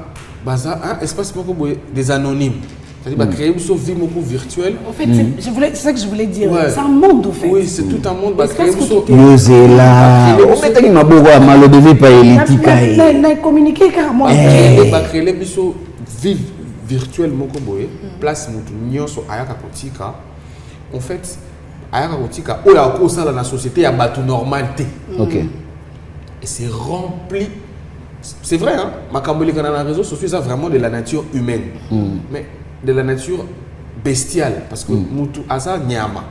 espace moko boye des anonymes. C'est-à-dire créer une vie moko virtuelle. En fait, c'est ça que je voulais dire. Ouais. C'est un monde en fait. Oui, c'est tout un monde créer Yozela. On met qui m'a beaucoup mal devait pas élite. Na communiquer carrément. Créer les biso vie virtuelle moko boye place mutu nyonso ayaka kotika. En fait ayaka kotika o ya ko ça dans la société ya batu normalité. OK. Et c'est rempli. C'est vrai hein, makamboli kana na réseaux sociaux ça vraiment de la nature humaine. Mais de la nature bestiale parce que mutu asa nyama.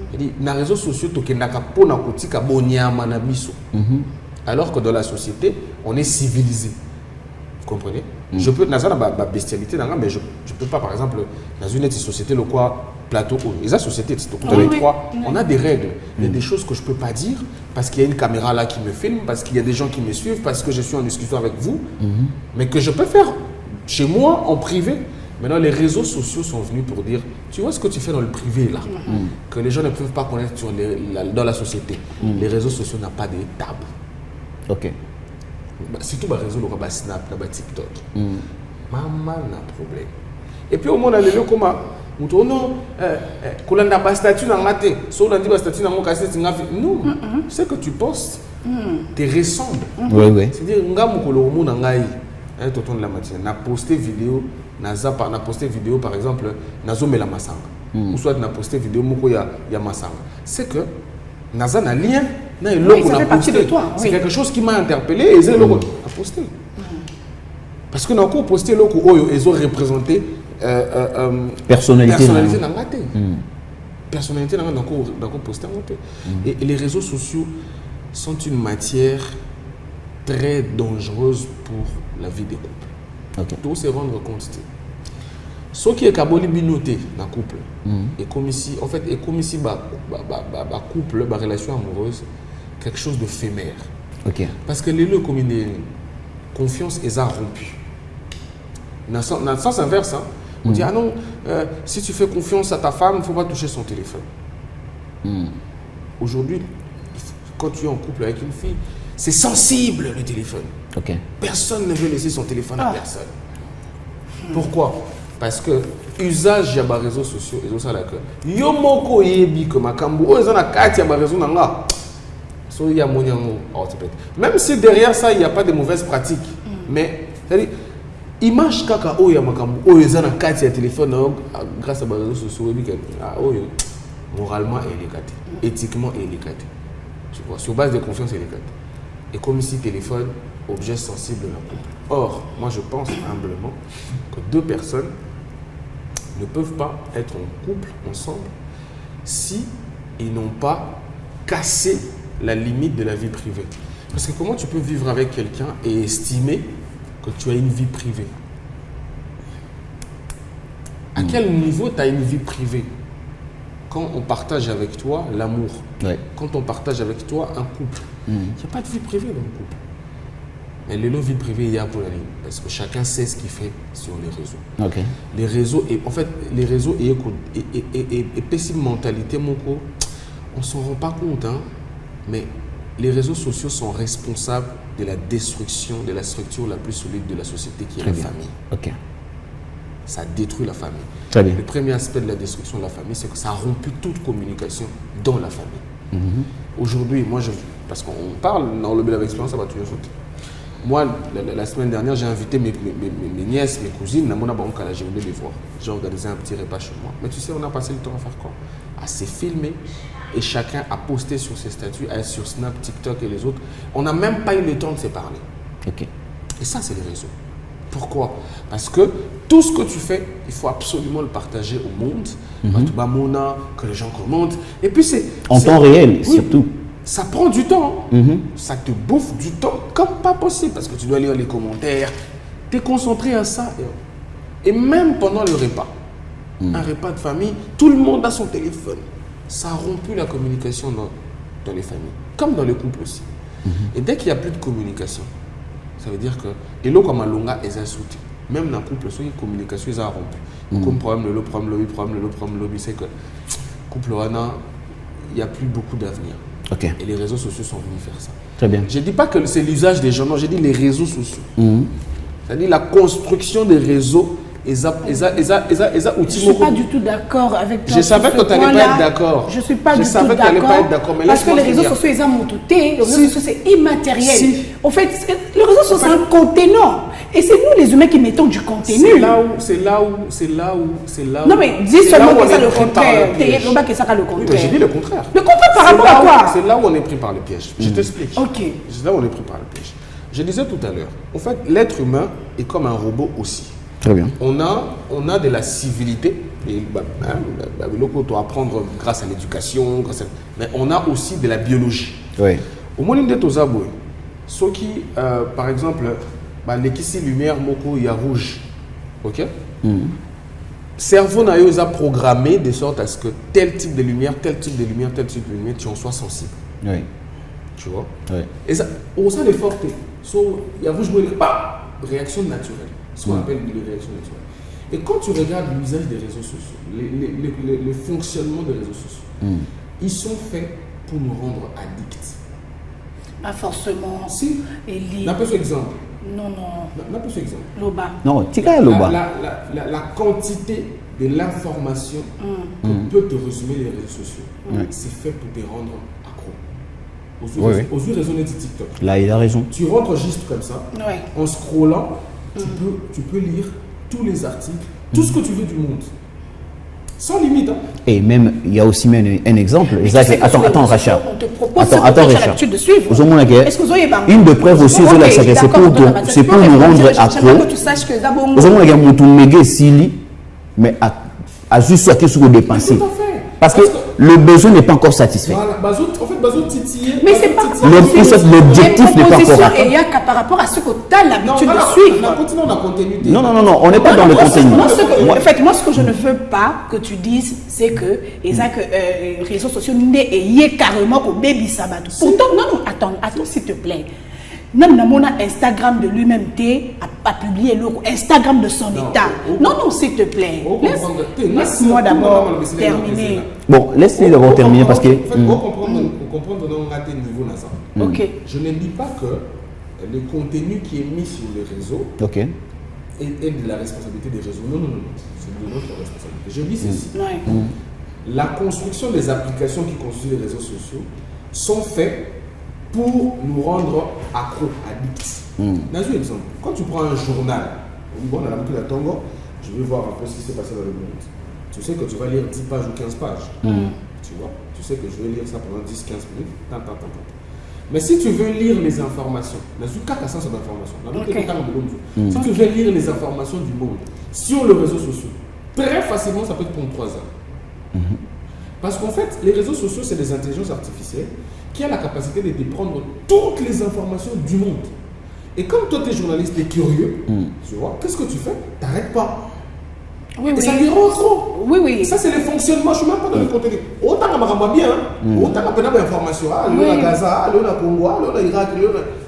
C'est-à-dire na réseaux sociaux tokendaka pona kotika bo nyama na biso. Alors que dans la société, on est civilisé. Vous comprenez? Je peux dans la bestialité mais je peux pas par exemple dans une société le quoi plateau et la société on a des règles, il y a des choses que je peux pas dire parce qu'il y a une caméra là qui me filme, parce qu'il y a des gens qui me suivent, parce que je suis en discussion avec vous, mais que je peux faire chez moi en privé. Maintenant, les réseaux sociaux sont venus pour dire, tu vois ce que tu fais dans le privé là, que les gens ne peuvent pas connaître dans la société. Les réseaux sociaux n'ont pas de tabou. Ok. Surtout les réseaux, le Snap, le TikTok. Maman n'a problème. Et puis au moins, on a les lieux comme non, quand on a un statut dans la tête, si on a dit un statut dans mon cassette, non, ce que tu postes, te ressemble. Oui. C'est-à-dire, on a posté vidéo. Na posté vidéo par exemple nazo la masanga ou soit na posté vidéo moko ya masanga, c'est que naza na lien na eloko na posté, c'est quelque chose qui m'a interpellé et c'est eloko a posté parce que na ko posté eloko oyo ezo représenter personnalité na ngate personnalité na ko posté ngate et les réseaux sociaux sont une matière très dangereuse pour la vie des couples. Okay. Tout se rendre compte. Ce qui est kaboli binoté dans le couple, et comme ici, en fait, et comme ici, couple, relation amoureuse, quelque chose d'éphémère. Okay. Parce que les deux comme une confiance est rompue. Dans le sens inverse, hein, on dit ah non, si tu fais confiance à ta femme, il ne faut pas toucher son téléphone. Aujourd'hui, quand tu es en couple avec une fille, c'est sensible le téléphone. Okay. Personne ne veut laisser son téléphone à personne. Pourquoi? Parce que usage des réseaux sociaux et ça là que yo moko yebi que makambu o ezana kati ya réseau nanga. So il y a même si derrière ça il n'y a pas de mauvaises pratiques, mais c'est-à-dire image kaka o ya makambu o ezana kati ya téléphone grâce à les réseaux sociaux yebi que moralement il est gâté, éthiquement il est gâté. Tu vois, sur base de confiance il est gâté. Et comme ici téléphone objet sensible de la couple. Or, moi je pense humblement que deux personnes ne peuvent pas être en couple ensemble si ils n'ont pas cassé la limite de la vie privée. Parce que comment tu peux vivre avec quelqu'un et estimer que tu as une vie privée? À quel niveau tu as une vie privée? Quand on partage avec toi l'amour, quand on partage avec toi un couple, il n'y a pas de vie privée dans le couple. Mais les vie privée, il y a pour la ligne. Parce que chacun sait ce qu'il fait sur les réseaux. Okay. Les réseaux, et en fait, les réseaux et pénible mentalité, mon co. on ne s'en rend pas compte, hein, mais les réseaux sociaux sont responsables de la destruction de la structure la plus solide de la société qui est la famille. Ok. Ça détruit la famille. Très bien. Le premier aspect de la destruction de la famille, c'est que ça a rompu toute communication dans la famille. Aujourd'hui, moi, parce qu'on parle dans le bilan d'expérience, ça va toujours sauter. Moi, la semaine dernière, j'ai invité mes nièces, mes cousines, j'ai voulu les voir. J'ai organisé un petit repas chez moi. Mais tu sais, on a passé le temps à faire quoi? À se filmer et chacun a posté sur ses statuts, sur Snap, TikTok et les autres. On n'a même pas eu le temps de se parler. Ok. Et ça, c'est les réseaux. Pourquoi? Parce que tout ce que tu fais, il faut absolument le partager au monde, que les gens commentent. Et puis c'est... En temps réel, surtout. Ça prend du temps. Ça te bouffe du temps comme pas possible. Parce que tu dois lire les commentaires. Tu es concentré à ça. Et même pendant le repas, un repas de famille, tout le monde a son téléphone. Ça a rompu la communication dans les familles. Comme dans les couples aussi. Et dès qu'il n'y a plus de communication, ça veut dire que et l'eau comme un longa est insulté. Même dans le couple, la communication est rompue. Comme problème lobby, c'est que couple il n'y a plus beaucoup d'avenir. Ok. Et les réseaux sociaux sont venus faire ça. Très bien. Je ne dis pas que c'est l'usage des gens, non, j'ai dit les réseaux sociaux. C'est-à-dire la construction des réseaux. Je ne suis pas du tout d'accord avec toi. Je savais que tu n'allais pas être d'accord. Je ne suis pas du tout d'accord. Parce que les réseaux sociaux, ils ont monté. Les réseaux sociaux, c'est immatériel. En fait, les réseaux sociaux, c'est un contenant. Et c'est nous, les humains, qui mettons du contenu. C'est là où. Non, mais dis seulement que ça le contraire. J'ai dit le contraire. Le contraire par rapport à quoi? C'est là où on est pris par le piège. Je t'explique. Ok. C'est là où on est pris par le piège. Je disais tout à l'heure, en fait, l'être humain est comme un robot aussi. Très bien. On a de la civilité, et on doit apprendre grâce à l'éducation, mais on a aussi de la biologie. Oui. Au moins, de Tozaboué, ceux qui, par exemple, les lumière, moko, il y a rouge. Ok? Cerveau n'a pas programmé de sorte à ce que tel type de lumière, tu en sois sensible. Oui. Tu vois? Oui. Et ça, on sent les fortes. Il y a rouge, réaction naturelle. Ce qu'on appelle les réactions naturelles. Et quand tu regardes l'usage des réseaux sociaux, le fonctionnement des réseaux sociaux, ils sont faits pour nous rendre addicts. Pas forcément. Si. N'a pas ce exemple. Non. N'a pas ce exemple. Loba. Non, tika loba. La quantité de l'information que peut te résumer les réseaux sociaux, c'est fait pour te rendre accro. Aux yeux raisonnés de TikTok. Là, il a raison. Tu rentres juste comme ça, en scrollant. Tu peux lire tous les articles, tout ce que tu veux du monde. Sans limite. Hein. Et même, il y a aussi même un exemple. Attends, Rachel. On te propose attends, Rachel. de suivre. Est-ce que vous avez une de preuves aussi, c'est pour nous rendre accro. Que tu saches que d'abord. Vous avez un méga sili, mais à juste ce qu'il faut dépenser. Parce que le besoin n'est pas encore satisfait. Voilà. En fait, titiller. Mais c'est pas l'objectif n'est pas encore atteint. Il y a par rapport à ce que tu as l'habitude de suivre. On a continuité. Non, on n'est pas dans le contenu. Moi, ce que je ne veux pas que tu dises, c'est que les réseaux sociaux n'est carrément au baby sabbat. Pourtant, non, attends, s'il te plaît. Instagram de lui-même a publié le Instagram de son état. Non, s'il te plaît. Laisse-moi d'abord terminer. Bon, laisse-les d'abord terminer parce que. On comprend dans un niveau là ça. Ok. Je ne dis pas que le contenu qui est mis sur les réseaux est de la responsabilité des réseaux. Non. C'est de notre responsabilité. Je dis ceci. La construction des applications qui constituent les réseaux sociaux sont faites pour nous rendre accro, addicts. Dans un exemple, quand tu prends un journal, on a l'habitude de Tongo, je vais voir un peu ce qui s'est passé dans le monde. Tu sais que tu vas lire 10 pages ou 15 pages. Tu vois, tu sais que je vais lire ça pendant 10-15 minutes. Mais si tu veux lire les informations, si tu veux lire les informations du monde sur les réseaux sociaux, très facilement ça peut te prendre 3 heures. Parce qu'en fait, les réseaux sociaux, c'est des intelligences artificielles qui a la capacité de te prendre toutes les informations du monde. Et comme toi, tu es journaliste et curieux, tu vois, qu'est-ce que tu fais? Tu n'arrêtes pas. Et ça dérange trop. Oui. Ça, c'est le fonctionnement. Je ne suis même pas dans le contenu. Autant que bien, autant qu'on a des informations. Là, Gaza, là, Congo, là, Irak.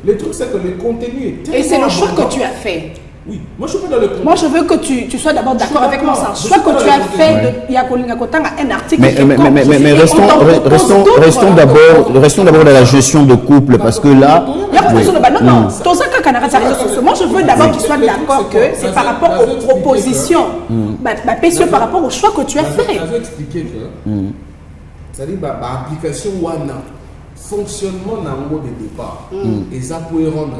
Le truc, c'est que le contenu est tellement. Et c'est le choix que tu as fait. Oui, moi je suis pas dans le contexte. Moi je veux que tu sois d'abord d'accord avec moi. C'est un choix que tu as fait. Il y a un article. Mais restons d'abord dans la gestion de couple parce que là. Non, moi je veux d'abord que tu sois d'accord que c'est par rapport aux propositions, par rapport au choix que tu as fait. Je vais expliquer que, c'est-à-dire l'application WANA, fonctionnement dans de départ, et ça peut rendre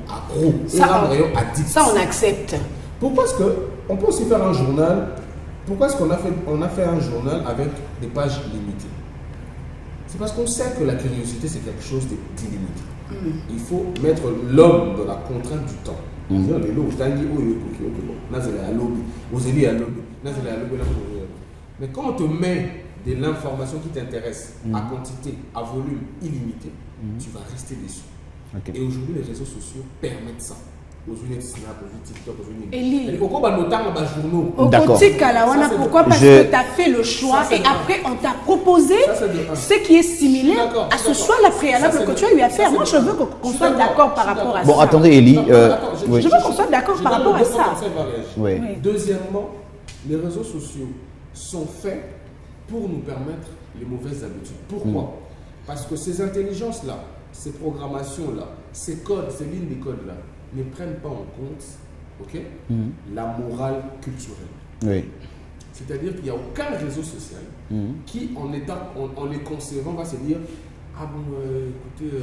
accro, ça on accepte. Pourquoi est-ce qu'on peut aussi faire un journal? Pourquoi est-ce qu'on a fait un journal avec des pages limitées? C'est parce qu'on sait que la curiosité c'est quelque chose d'illimité. Il faut mettre l'homme dans la contrainte du temps. Mais quand on te met de l'information qui t'intéresse à quantité, à volume illimité, tu vas rester déçu. Et aujourd'hui, les réseaux sociaux permettent ça. Pourquoi? Parce que tu as fait le choix et après on t'a proposé ce qui est similaire à ce choix-là préalable que tu as eu à faire. Moi je veux qu'on soit d'accord par rapport à ça. Bon, attendez, Elie. Je veux qu'on soit d'accord par rapport à ça. Deuxièmement, les réseaux sociaux sont faits pour nous permettre les mauvaises habitudes. Pourquoi? Parce que ces intelligences-là, ces programmations-là, ces codes, ces lignes de codes-là, ne prennent pas en compte la morale culturelle. Oui. C'est-à-dire qu'il n'y a aucun réseau social qui, en les concevant, va se dire ah bon, écoutez,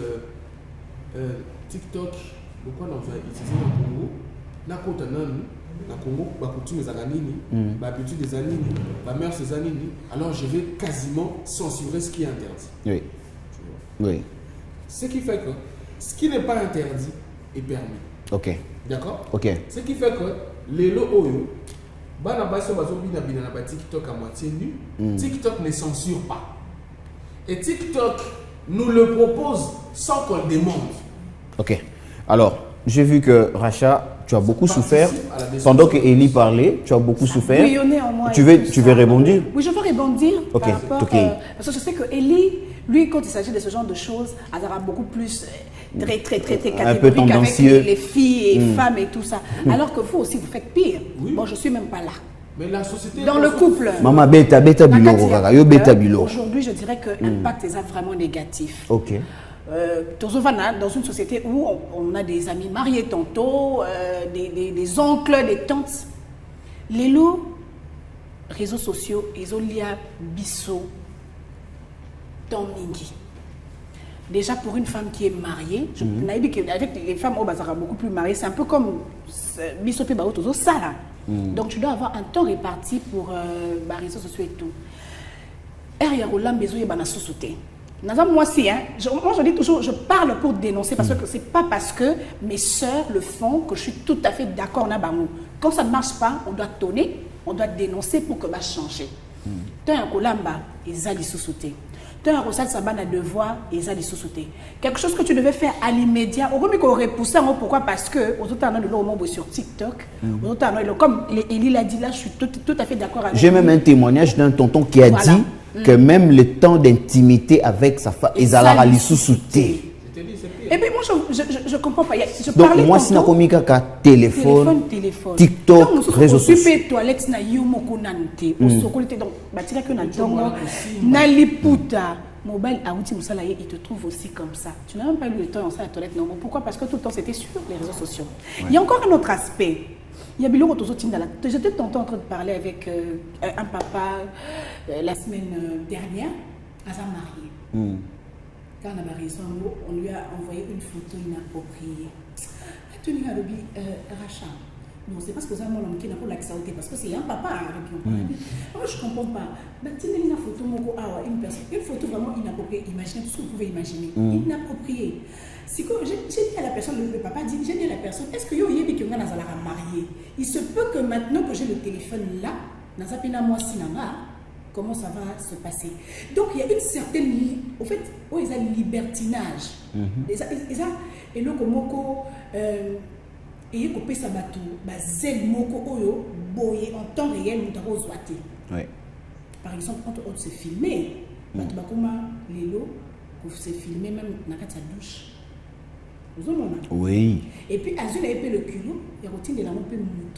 TikTok, pourquoi on va utiliser le Congo? Na kota nanu, na Congo, ba coutume des ananini, ba habitude des ananini, ba mœurs des ananini. Alors je vais quasiment censurer ce qui est interdit. Oui. Oui. Ce qui fait que ce qui n'est pas interdit est permis. Ok. D'accord? Ok. Ce qui fait que les lots oyo, bana baso bazo bina na ba TikTok à moitié nu, TikTok ne censure pas. Et TikTok nous le propose sans qu'on le demande. Ok. Alors, j'ai vu que Racha, tu as beaucoup souffert. Pendant que Elie parlait, tu as beaucoup souffert. Tu veux rebondir? Oui, je veux rebondir. Ok. Parce que je sais que Elie, lui, quand il s'agit de ce genre de choses, elle aura beaucoup plus très catégorique avec les filles et femmes et tout ça. Alors que vous aussi, vous faites pire. Bon, je ne suis même pas là. Mais la société dans le couple. Maman, beta bilo. Aujourd'hui, je dirais que l'impact est vraiment négatif. Ok. Dans une société où on a des amis mariés tantôt, des oncles, des tantes. Les réseaux sociaux, ils ont lié biso. Déjà pour une femme qui est mariée, avec les femmes au bazar beaucoup plus mariées, c'est un peu comme bisopi ba otozo sala. Donc tu dois avoir un temps réparti pour les réseaux sociaux et tout. Moi aussi, moi je dis toujours, je parle pour dénoncer parce que c'est pas parce que mes sœurs le font que je suis tout à fait d'accord. Quand ça ne marche pas, on doit tonner, on doit dénoncer pour que ça change. Quelque chose que tu devais faire à l'immédiat, pourquoi? Parce que sur TikTok, comme Elie l'a dit là, je suis tout à fait d'accord avec. J'ai même un témoignage d'un tonton qui a dit que même le temps d'intimité avec sa femme, ils allaient à sous-souter. Et puis moi je comprends pas. Donc moi si na komika ka téléphone, TikTok, réseaux sociaux. Toilette na yomoko nante, osokolite donc batira que na tongo na liputa mobile outil musala il te trouve aussi comme ça. Tu n'as même pas eu le temps en ça la toilette non. Pourquoi? Parce que tout le temps c'était sur les réseaux sociaux. Il y a encore un autre aspect. Il y a Biloro Tozo Tindala. J'étais tantôt en train de parler avec un papa la semaine dernière, à sa mariée. Quand on a raison, on lui a envoyé une photo inappropriée. Tenez à l'objet, Racha. Non, c'est parce que ça m'a qui n'a pas l'accepté parce que c'est un papa avec qui on parle. Moi, je ne comprends pas. Tenez une photo, une photo vraiment inappropriée. Imaginez tout ce que vous pouvez imaginer. Inappropriée. J'ai dit à la personne, le papa dit, j'ai dit à la personne, est-ce que yo yebi qui on a marié? Il se peut que maintenant que j'ai le téléphone là, dans un pénal moi sinanga, comment ça va se passer? Donc il y a une certaine, au fait, où ils ont libertinage. Et le komoko, et coupé sa bateau, zel moko oyo, boye en temps réel, nous avons zoité. Par exemple, quand on se filmer, bakoma lelo, on se filmer même dans la douche. Oui. Et puis, Azul a épé le culot, et routine de la route,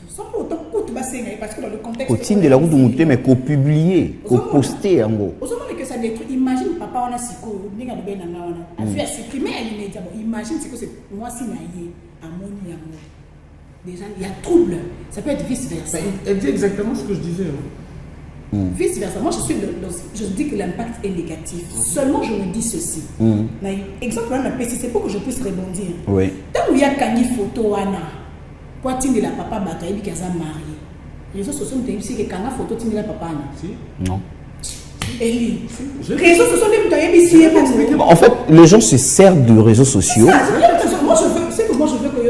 sans pour autant que tu vas saigner, parce que dans le contexte. Routine de la route, mais qu'on publie, qu'on posté en gros. Au moment que ça détruit, imagine papa, on a siko, on a bien Azul a supprimé l'immédiat. Imagine ce que c'est moi si naïe, à mon amour. Déjà, il y a trouble. Ça peut être vice-versa. Elle dit exactement ce que je disais. Vice-versa. Moi, je dis que l'impact est négatif. Seulement, je me dis ceci. Exemple, c'est pour que je puisse rebondir. Oui. Tant où il y a Kani photo, Anna, poitine de la papa Bakaïbi qui a marié. Les réseaux sociaux me disent que Kana photo tine de la papa Anna. Si. Non. Eli. Les réseaux sociaux me disent en fait, les gens se servent de réseaux sociaux. Moi, je veux, c'est que moi, je veux que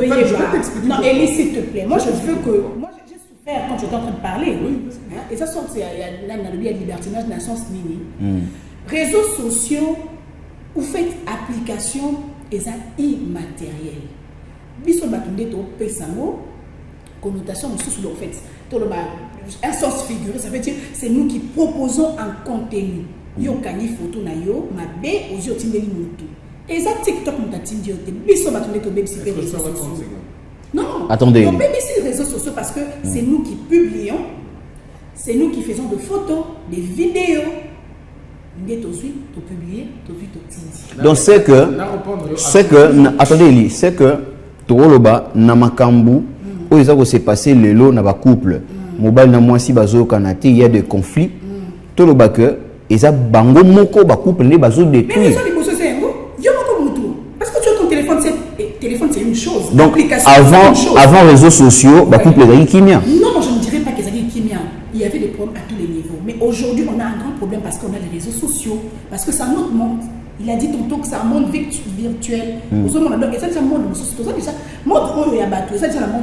non, Eli, s'il te plaît. Moi, je veux que. Moi, j'ai souffert quand tu étais en train de parler. Oui. Et ça sort, il y a libertinage dans le sens mini. Réseaux sociaux, vous faites application et ça immatériel. Biso batunde to pesango, connotation sous en fait. Un sens figuré, ça veut dire c'est nous qui proposons un contenu. Yo kani photo na yo, ma bé aux yeux tindeli mutu. Et ça TikTok mutatindi yo te biso batunde to bébé super réseaux sociaux. Non, attendez. On peut baisser les réseaux sociaux parce que c'est nous qui publions, c'est nous qui faisons des photos, des vidéos. Donc c'est que, attendez Eli, c'est que Toroba Namakambu, où ils s'est passé le lot n'a couple, mobile n'a moins si bazo kanate, il y a des conflits. Toroba que ils a bango moko ba couple ne bazo détruit. Parce que tu as ton téléphone, c'est une chose. Donc avant réseaux sociaux, ba couple les kimia. Non, je ne dirais pas qu'ils avaient kimia. Il y avait des problèmes à tous les niveaux. Mais aujourd'hui, on a un grand problème parce qu'on a les réseaux sociaux. Parce que c'est un autre monde. Il a dit tantôt que c'est un monde virtuel. Et ça, c'est un monde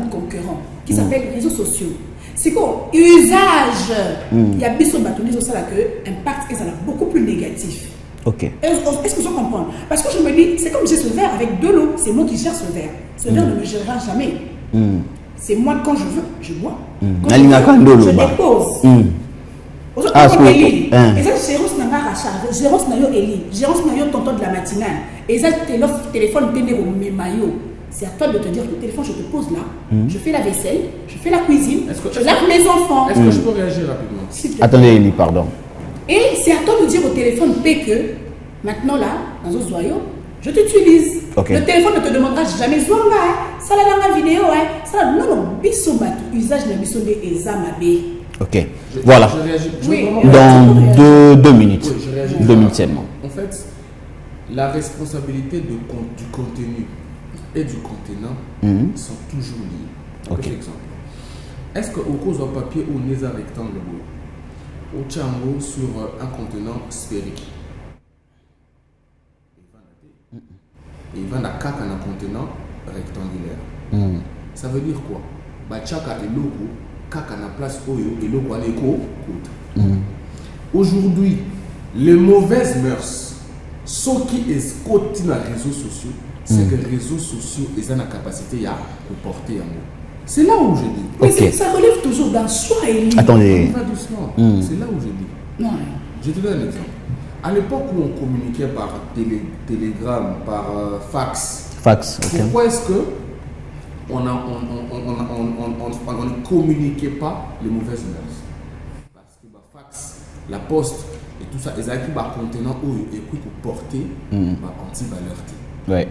concurrent qui s'appelle les réseaux sociaux. C'est quoi usage. Il y a des choses que impact et ça a beaucoup plus négatif. Ok. Est-ce que je comprends? Parce que je me dis, c'est comme j'ai ce verre avec de l'eau. C'est moi qui gère ce verre. Ce verre ne me gérera jamais. C'est moi quand je veux, je bois. Quand je dépose. Ah, c'est Eli. Et ça, Géros n'a pas rachat. Géros n'a pas Eli. Géros n'a pas tonton de la matinale. Et ça, téléphone, c'est à toi de te dire que le téléphone, je te pose là. Je fais la vaisselle, je fais la cuisine, je lave mes enfants. Est-ce que je peux réagir rapidement? Attendez, Eli, pardon. Et c'est à toi de dire au téléphone que maintenant là, dans un joyau, je t'utilise. Okay. Le téléphone ne te demandera jamais Zwanga, ça là dans ma vidéo, ça non, bisomatu, usage de la biso de Ezamabe. Ok, voilà. Oui. Dans 2 minutes. Oui, 2 minutes seulement. En fait, la responsabilité du contenu et du contenant sont toujours liés. Ok. Exemple. Est-ce qu'au cause d'un papier ou un rectangle ou tchango sur un contenant sphérique? Il va dans un contenant rectangulaire. Ça veut dire quoi? Chaka et logo, kaka na place oyo et logo aleko. Aujourd'hui, les mauvaises mœurs, ce qui est côté dans les réseaux sociaux, c'est que les réseaux sociaux ont la capacité à comporter en haut. C'est là où je dis. Mais ça relève toujours d'un choix. Attendez. On va doucement. C'est là où je dis. Non. Je te donne un exemple. À l'époque où on communiquait par télégramme, par fax. Pourquoi est-ce que on ne communiquait pas les mauvaises mœurs? Parce que fax, la poste et tout ça, ils avaient un contenant où ils pour porter anti-valeur. Ouais.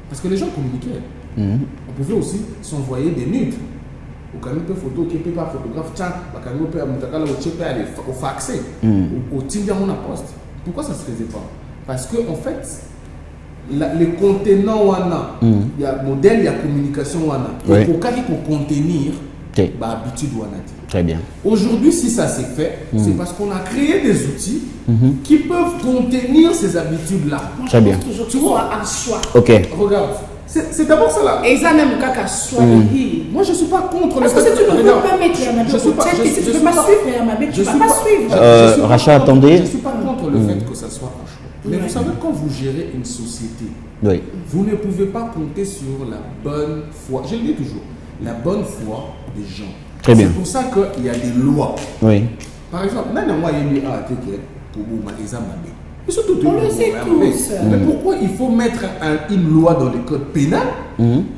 Parce que les gens communiquaient. On pouvait aussi s'envoyer des nudes. Au cas où photo qui peut pas photographe, tiens, au faxé, au tinder mon poste. Pourquoi ça ne se faisait pas? Parce que en fait, les contenants il y a modèle, il y a communication il faut contenir l'habitude. Très bien. Aujourd'hui, si ça s'est fait, c'est parce qu'on a créé des outils qui peuvent contenir ces habitudes-là. Très bien. Tu vois un choix. Ok. Regarde. C'est d'abord ça là. Et ça même qu'un choix. Moi je suis pas contre le fait. Parce que tu ne peux pas mettre Yamabé au chat et si tu ne peux pas suivre Yamabé, tu ne vas pas suivre. Rachat, attendez. Je ne suis pas contre le fait que ça soit un choix. Mais vous savez, quand vous gérez une société, vous ne pouvez pas compter sur la bonne foi. Je le dis toujours, la bonne foi des gens. Très bien. C'est pour ça qu'il y a des lois. Oui. Par exemple, moi, il y a pour Ils sont tous On le sait tous. Mais pourquoi il faut mettre une loi dans le code pénal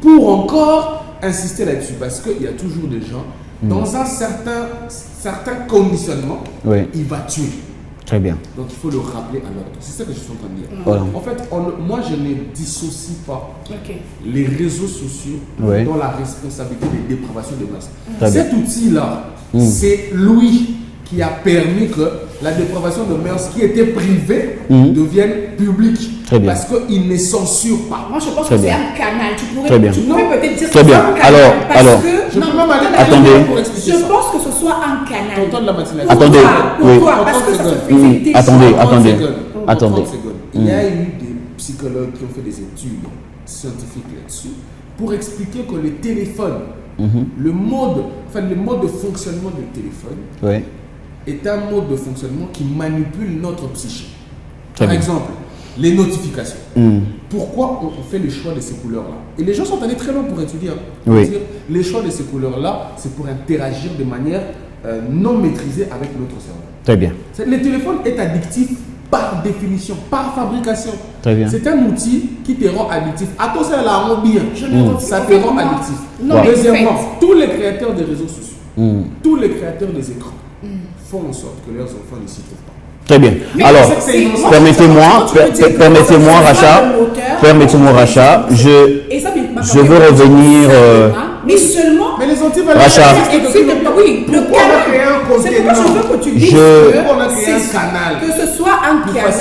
pour encore insister là-dessus? Parce qu'il y a toujours des gens, dans un certain conditionnement, il va tuer. Très bien. Donc il faut le rappeler à l'ordre. C'est ça que je suis en train de dire. Voilà. En fait, moi je ne dissocie pas les réseaux sociaux dans la responsabilité des dépravations de masse. Cet outil-là, c'est Louis qui a permis que la dépravation de mœurs qui était privée devienne publique. Très bien. Parce qu'il ne censure pas. Moi, je pense que c'est un canal. Tu pourrais Très bien. peut-être dire Très bien. que c'est un canal. Alors, Je peux même aller attendez. pour expliquer Je ça. pense que ce soit un canal. T'entends de la matinale. Attendez. Pourquoi? Parce que ça se faisait déjà. Attendez. Il y a eu des psychologues qui ont fait des études scientifiques là-dessus pour expliquer que le téléphone, le mode de fonctionnement du téléphone est un mode de fonctionnement qui manipule notre psyché. Par exemple, les notifications. Pourquoi on fait le choix de ces couleurs-là? Et les gens sont allés très loin pour étudier. Dire, les choix de ces couleurs-là, c'est pour interagir de manière non maîtrisée avec notre cerveau. Très bien. Le téléphone est addictif par définition, par fabrication. Très bien. C'est un outil qui te rend addictif. Attention à la rend bien. Ça te rend addictif. Deuxièmement, tous les créateurs des réseaux sociaux, tous les créateurs des écrans font en sorte que leurs enfants ne s'y trouvent pas. Très bien. Alors, permettez-moi, Racha, je veux revenir. Mais seulement. Mais les anti-valeurs. Racha. Oui, le canal. C'est pourquoi je veux que tu dises que ce soit un canal.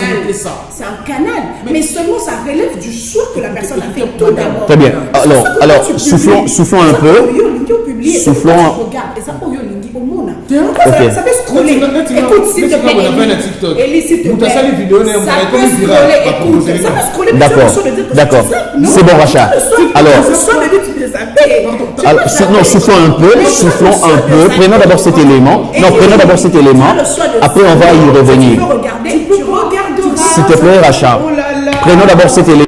C'est un canal. Mais seulement ça relève du choix que la personne a fait tout d'abord. Très bien. Alors, soufflons un peu. Soufflons. Ça peut scroller. Écoute, s'il te plaît. Elie, s'il te plaît. Ça peut scroller. Écoute, ça peut scroller. D'accord. C'est bon, Racha. Alors, non, soufflons un peu. Prenons d'abord cet élément. Après, on va y revenir. S'il te plaît, Racha. Prenons d'abord cet élément.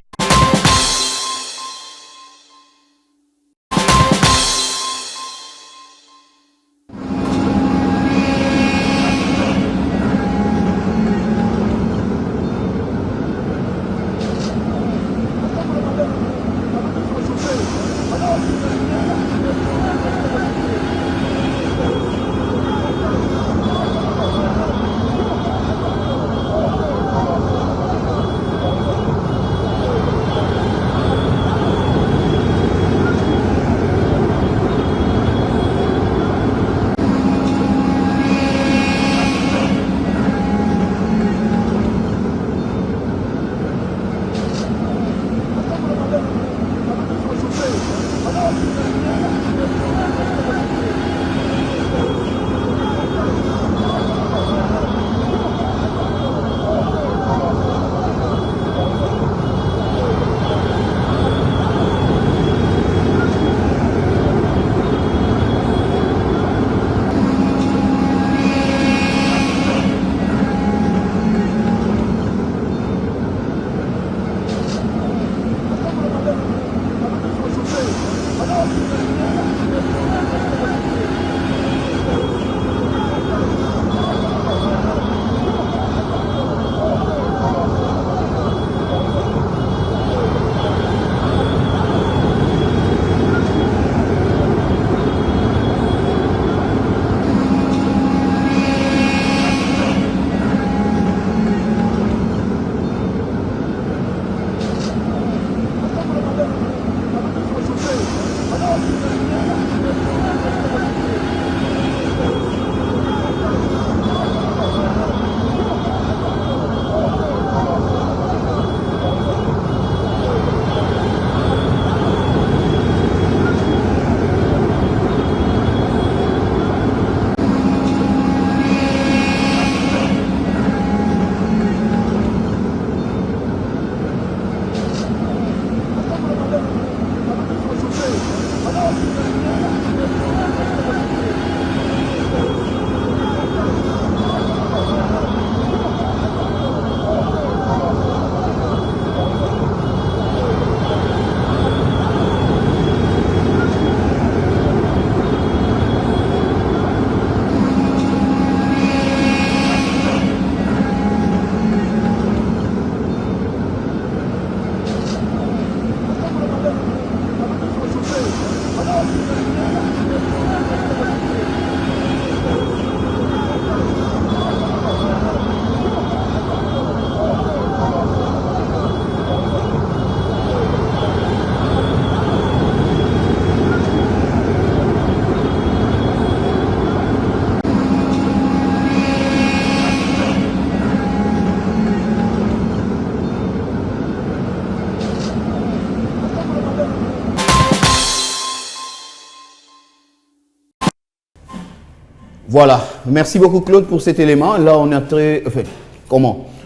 Voilà, merci beaucoup Claude pour cet élément. Là, on est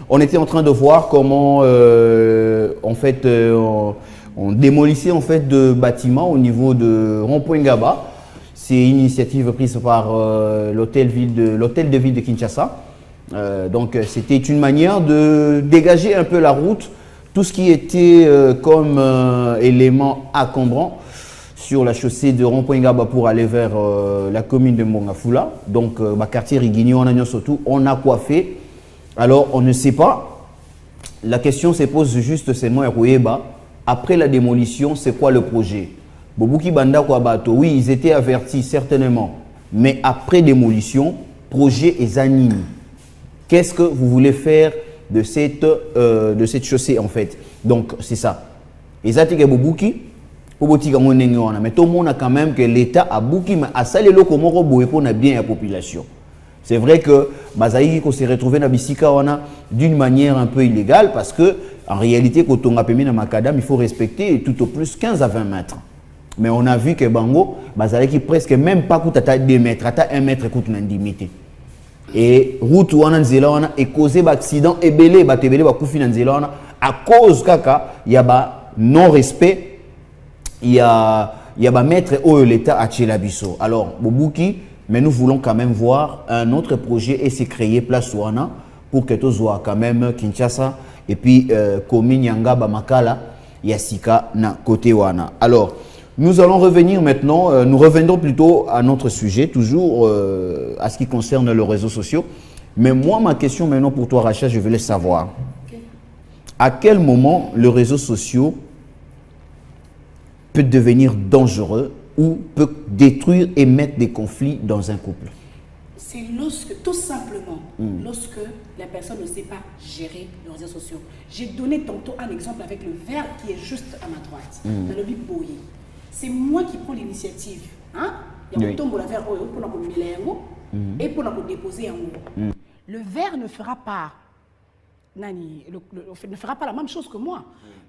on était en train de voir comment, on démolissait en fait de bâtiments au niveau de Rond-Point Ngaba. C'est une initiative prise par l'hôtel de ville de Kinshasa. Donc, c'était une manière de dégager un peu la route, tout ce qui était comme élément encombrant sur la chaussée de Rond-Point Ngaba pour aller vers la commune de Mongafula. Donc, quartier Rigini, on a coiffé. Alors, on ne sait pas. La question se pose juste seulement après la démolition, c'est quoi le projet? Bobuki Banda Kwabato, oui, ils étaient avertis certainement. Mais après démolition, projet est anime. Qu'est-ce que vous voulez faire de cette chaussée en fait? Donc, c'est ça. Ezatike Bobuki. Mais tout le monde a quand même que l'État a bouki, mais à ça les locaux pour bien la population. C'est vrai que Bazaï s'est retrouvé dans Bissika d'une manière un peu illégale parce que en réalité quand on a permis dans Macadam, il faut respecter tout au plus 15 à 20 mètres. Mais on a vu que Bango Bazaï qui presque même pas coûte à 2 mètres, à 1 mètre coûte une indemnité. Et route où on a et causé d'accident et belé à cause kaka il y a non respect. Il y a maître où l'État a tiré la bisso. Alors, Bobuki, mais nous voulons quand même voir un autre projet et c'est créer Place Ouana pour que tout soit quand même Kinshasa et puis commune Yangaba Makala, Yassika na côté Ouana. Alors, nous allons revenir maintenant, nous reviendrons plutôt à notre sujet, toujours à ce qui concerne les réseaux sociaux. Mais moi, ma question maintenant pour toi, Racha, je voulais savoir à quel moment les réseaux sociaux peut devenir dangereux ou peut détruire et mettre des conflits dans un couple? C'est lorsque, tout simplement, lorsque la personne ne sait pas gérer les réseaux sociaux. J'ai donné tantôt un exemple avec le verre qui est juste à ma droite, dans le biboye. C'est moi qui prends l'initiative. Hein? Il y a un tombeau la verre pour nous et pour nous déposer en haut. Le verre ne fera pas, ne fera pas la même chose que moi.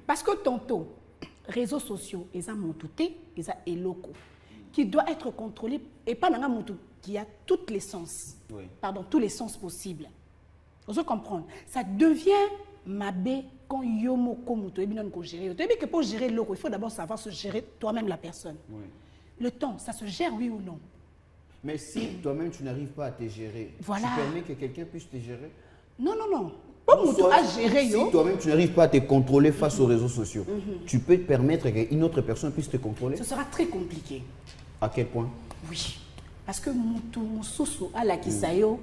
Parce que tantôt, réseaux sociaux, ils ont monté, ils ont locaux, qui doit être contrôlé et pas dans un montou qui a tous les sens, pardon, tous les sens possibles. Vous comprenez? Ça devient mabé quand yomo komuto et bien qu'on gérer. Que pour gérer le loco, il faut d'abord savoir se gérer toi-même la personne. Le temps, ça se gère oui ou non? Mais si toi-même tu n'arrives pas à te gérer, voilà. Tu permets que quelqu'un puisse te gérer? Non, non, non. Si toi-même tu n'arrives pas à te contrôler face aux réseaux sociaux, tu peux te permettre qu'une autre personne puisse te contrôler? Ce sera très compliqué. À quel point? Oui. Parce que mon soso à la Kisayo,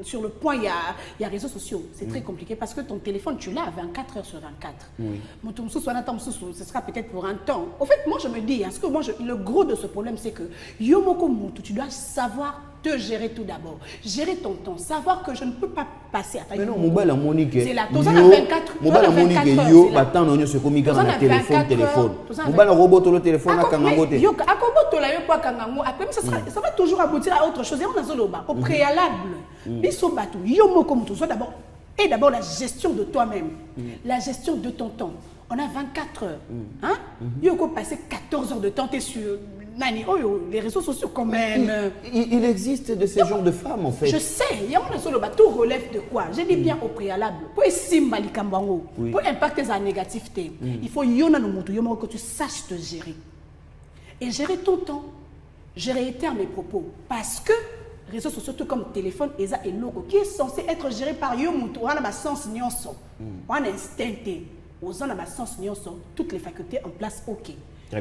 sur le point, il y a réseaux sociaux. C'est très compliqué parce que ton téléphone, tu l'as 24 heures sur 24. Mon soso, ce sera peut-être pour un temps. Au fait, moi, je me dis, parce que moi, le gros de ce problème, c'est que tu dois savoir te gérer tout d'abord. Gérer ton temps. Savoir que je ne peux pas passer à ta. Mais non, mon bal à Monique. C'est là. Tous en 24. Mon bal à Monique, yo, attends, on se communique dans le téléphone. Mon bal à robot, le téléphone, à Kangangote. Après, ça va toujours aboutir à autre chose. Au préalable, d'abord la gestion de toi-même, la gestion de ton temps. On a 24 heures. Hein? Il faut passer 14 heures de temps sur les réseaux sociaux quand même. Il existe de ces genres de femmes en fait. Je sais, tout relève de quoi? J'ai dit bien au préalable. Pour impacter la négativité, il faut que tu saches te gérer. Et gérer ton temps. Je réitère mes propos parce que réseaux sociaux tout comme téléphone et logo qui est censé être géré par Yomuto, on a ma sens nyonso, on a instinct, on a ma sens nyonso, toutes les facultés en place, ok.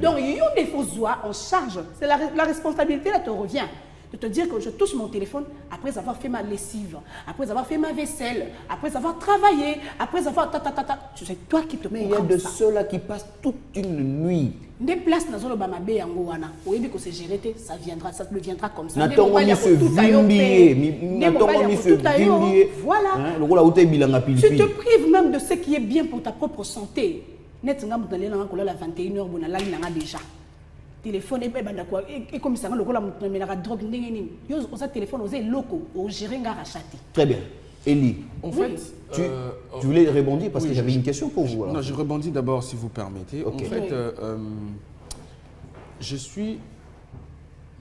Donc il y a des faux oies en charge, c'est la responsabilité là te revient de te dire que je touche mon téléphone après avoir fait ma lessive, après avoir fait ma vaisselle, après avoir travaillé, après avoir c'est toi qui te mais il y a de ceux-là qui passent toute une nuit. Des places dans le Bamabé en Gowana, au début que c'est géré, ça le viendra comme ça. Voilà. Tu te prives même de ce qui est bien pour ta propre santé. Net nga mutale na ko la 21h bona la na déjà. Téléphone et comme ça la drogue ndengeni. Yo osa téléphone osa loko au gérer nga rachati. Très bien. Elie, en fait, tu voulais rebondir parce que j'avais une question pour vous. Non, je rebondis d'abord si vous permettez. Okay. En fait, je suis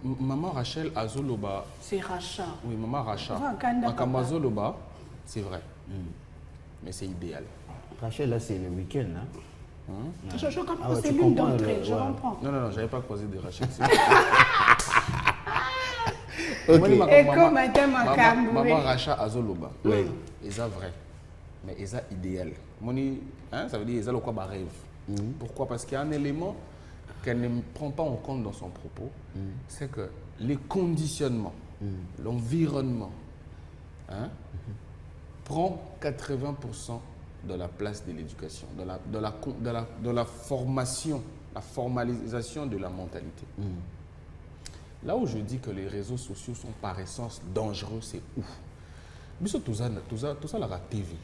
Maman Rachel Azoloba. C'est Racha. Oui, Maman Racha. Kanda Azoloba, c'est vrai. Mais c'est idéal. Rachel, là, c'est le week-end. Hein? Je comprends, c'est l'une d'entre elles, je comprends. Non, j'avais pas croisé de Rachel. Et comme Maman Racha Azoloba. Oui. Et ça vrai. Mais et ça idéal. Ça veut dire ils ont quoi bah rêve. Pourquoi? Parce qu'il y a un élément qu'elle ne prend pas en compte dans son propos, c'est que les conditionnements, l'environnement, prend 80% de la place de l'éducation, de la formation, la formalisation de la mentalité. Là où je dis que les réseaux sociaux sont par essence dangereux, c'est ouf. Mais tout ça, la TV.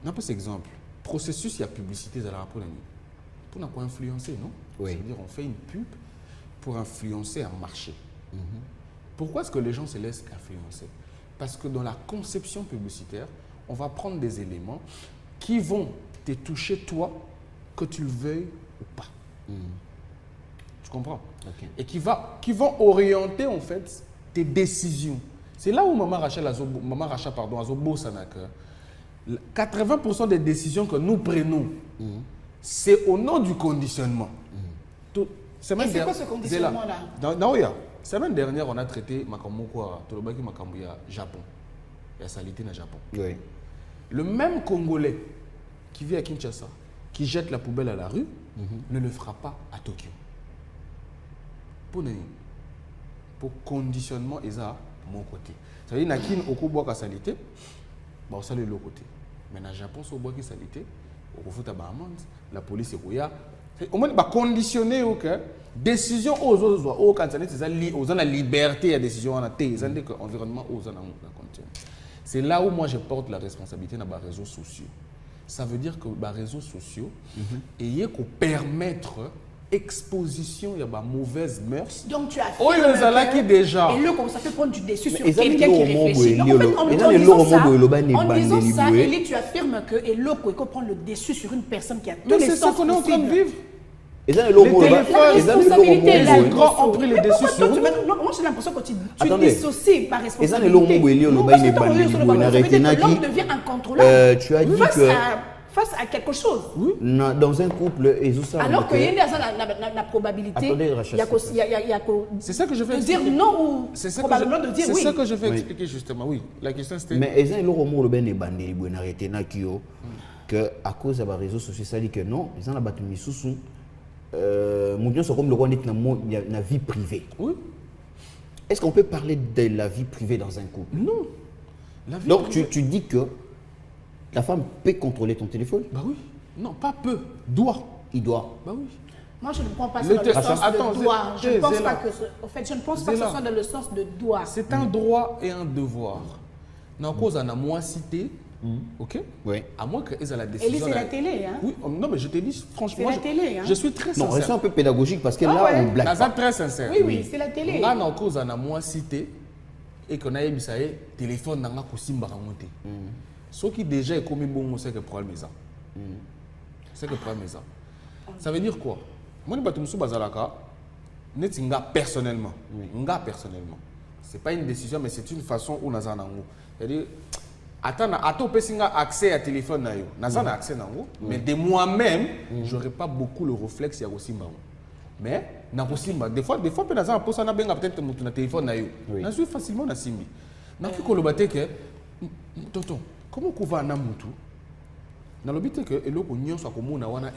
N'a pas cet exemple. Processus, il y a publicité dans la rapport pour influencer, non? Oui. C'est-à-dire on fait une pub pour influencer un marché. Pourquoi est-ce que les gens se laissent influencer? Parce que dans la conception publicitaire, on va prendre des éléments qui vont te toucher toi, que tu le veuilles ou pas. Tu comprends? Okay. Et qui vont orienter en fait tes décisions. C'est là où Maman Racha Azobo Sanak, 80% des décisions que nous prenons, c'est au nom du conditionnement. Et c'est quoi ce conditionnement-là? Semaine dernière, on a traité Tolobaki Makambuya Japon. Il y a salité dans Japon. Oui. Le même Congolais qui vit à Kinshasa, qui jette la poubelle à la rue, ne le fera pas à Tokyo. Pour conditionnement, ils ont mon côté. Ça veut dire qu'il y a une salité, on sale l'autre côté. Mais dans le Japon, si on a une salité, on fait la police est là. Au moins, on conditionner décision aux autres, quand on a la liberté à décision, on a l'environnement aux autres. C'est là où moi je porte la responsabilité dans les réseaux sociaux. Ça veut dire que les réseaux sociaux, il y a qu'à permettre exposition, il y a des mauvaises mœurs. Donc tu as fait qui déjà. Et là, comme ça fait prendre du dessus sur quelqu'un qui réfléchit. Donc, en disant ça, et tu affirmes que et là, il faut prendre le dessus sur une personne qui a tous les sens possibles. C'est ça qu'on est en train de vivre. La responsabilité est là. Les grands ont pris le dessus sur nous. Moi, j'ai l'impression que tu dissocies par responsabilité. L'homme devient incontrôlable. Tu as dit que face à quelque chose. Oui. Dans un couple, alors qu'il y a la probabilité, c'est ça que je fais de dire non ou probablement de dire oui. C'est ça que je vais expliquer justement. Oui, la question c'était. Mais ils ont le bandé que à cause des réseaux sociaux, ça dit que non, ils ont la battu sous c'est comme le roi dans la vie privée. Oui. Est-ce qu'on peut parler de la vie privée dans un couple? Non. Donc tu dis que la femme peut contrôler ton téléphone? Bah oui. Non, pas peu. Doit. Il doit. Bah oui. Moi, je ne prends pas ça dans le sens de doigt. Je ne pense pas que je ne pense pas que ce soit dans le sens de doigt. C'est un droit et un devoir. Dans cause on a moins cité. Ok? Oui. À moins qu'ils aient la décision. Et c'est la télé, hein? Oui, non, mais je te dis franchement. C'est la télé, hein? Je suis très sincère. Non, restons un peu pédagogique parce que là, on blague. Là, c'est très sincère. Oui, c'est la télé. Là, dans cause on a moins cité et qu'on a eu ça téléphone dans la cosimba remonté. Ce qui déjà est comme bon, c'est que le problème est ça. C'est que le problème est ça. Ça veut dire quoi? Moi, je ne suis pas bazalaka. Personnellement. Personnellement. Ce n'est pas une décision, mais c'est une façon où nous avons. C'est-à-dire, attends, accès à téléphone, nous avons accès à mais de moi-même, je n'aurais pas beaucoup le réflexe à Rosimba. Mais, des fois, nous avons peut-être mon téléphone. Je suis facilement dans Simbi. Je suis que, tonton, comment on va à Namutu? Dans le but que l'on soit comme on a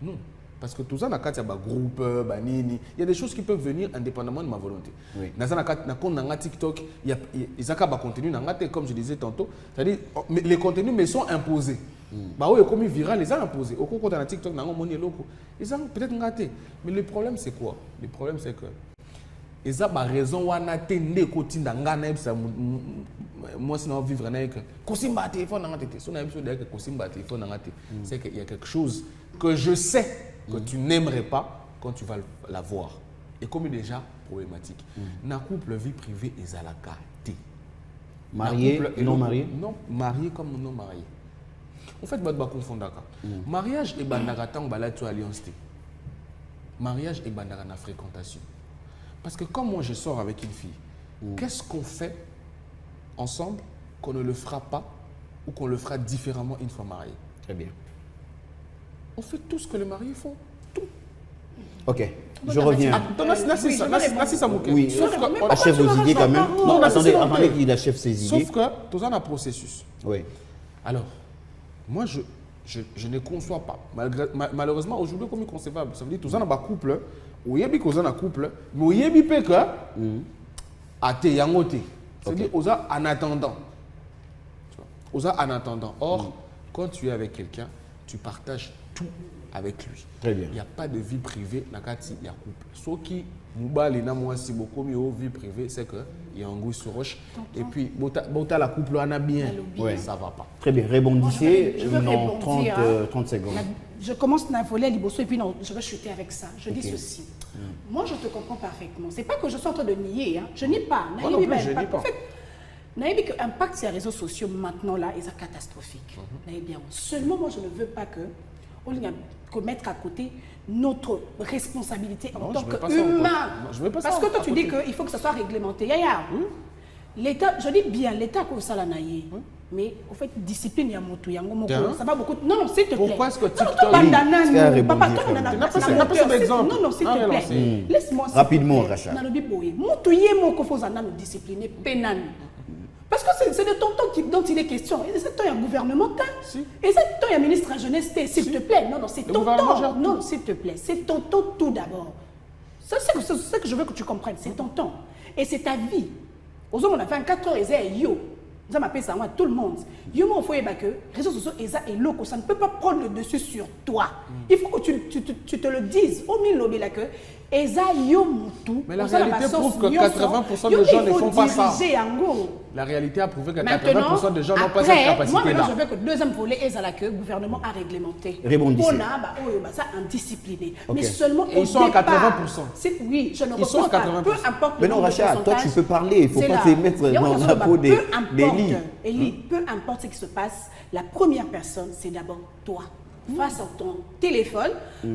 non. Parce que tout ça, il y a des groupes, il y a des choses qui peuvent venir indépendamment de ma volonté. Dans un TikTok, il y a des contenus, comme je disais tantôt, c'est-à-dire les contenus me sont imposés. Comme viral, les ont imposés. Au cours de TikTok, ils ont peut-être raté. Mais le problème, c'est quoi? Le problème, c'est que ils ont raison, moi, sinon, vivre avec Kosimba téléphone, c'est qu'il y a quelque chose que je sais que tu n'aimerais pas quand tu vas la voir. Et comme il est déjà problématique. Dans le couple, vie privée est à la carte. Marié, non marié? Non, marié comme non marié. En fait, je vais confondre. Mariage et bandagatan, tu alliance. mariage et bandarana fréquentation. Parce que quand moi je sors avec une fille, qu'est-ce qu'on fait ensemble qu'on ne le fera pas ou qu'on le fera différemment une fois marié? Très bien. On fait tout ce que les mariés font. Tout. Ok, je reviens. Oui, sauf que... Achève vos idées quand même. Non, attendez qu'il achève ses idées. Sauf que, tout ça, on a un processus. Oui. Alors, moi, je ne conçois pas. Malheureusement, aujourd'hui, comme inconcevable. Ça veut dire que tout ça, on a un couple. Ou il y a un couple. Mais il y a un couple. C'est-à-dire, en attendant. En attendant. Or, quand tu es avec quelqu'un, tu partages tout avec lui. Très bien. Il n'y a pas de vie privée dans le il y a couple. Ce qui nous si beaucoup mieux vie privée, c'est qu'il y a un goût sur roche. Et puis, la couple en a bien. Ouais. Ça ne va pas. Très bien. Rebondissez Je veux dans rebondir, 30 secondes. Je commence à voler à Liboso et puis non, je vais chuter avec ça. Je dis ceci. Moi, je te comprends parfaitement. Ce n'est pas que je suis en train de nier. Hein. Je nie pas. Moi non plus, je nie pas. En fait, l'impact sur les réseaux sociaux maintenant là est catastrophique. Seulement, moi, je ne veux pas que on mettre à côté notre responsabilité en tant qu'humain. Parce que toi, tu dis qu'il faut que ça soit réglementé. L'État, je dis bien, l'État comme ça l'a naïe. Mais au fait, discipline, il y a mon tout, ça va beaucoup. Non, s'il te plaît. Pourquoi est-ce que TikTok... Non, s'il te plaît. Laisse-moi... Rapidement, Racha. Parce que c'est de ton temps dont il est question. Et c'est toi, il y a un gouvernement, et c'est toi, il y a un ministre en jeunesse, s'il te plaît. Non, c'est ton temps. Non, s'il te plaît. C'est ton temps tout d'abord. C'est ce que je veux que tu comprennes. C'est ton temps. Et c'est ta vie. Aux hommes, on a 24 heures, et c'est yo. Nous avons appelé ça à tout le monde. Yo, il faut que les réseaux sociaux et loco, ça ne peut pas prendre le dessus sur toi. Il faut que tu te le dises. Au milieu de que mais la réalité prouve que 80% des gens ne font pas ça. La réalité a prouvé que 80% des gens n'ont pas cette capacité-là. Moi, maintenant, je veux que le deuxième volet est que le gouvernement a réglementé. Rebondissez. On a ça indiscipliné. Okay. Mais seulement et ils sont à 80%. Oui, je ne reprends pas. Peu importe. Mais non, Racha, toi, tu peux parler. Il ne faut pas te mettre dans la peau des lits. Elie, peu importe ce qui se passe, la première personne, c'est d'abord toi. Face à ton téléphone,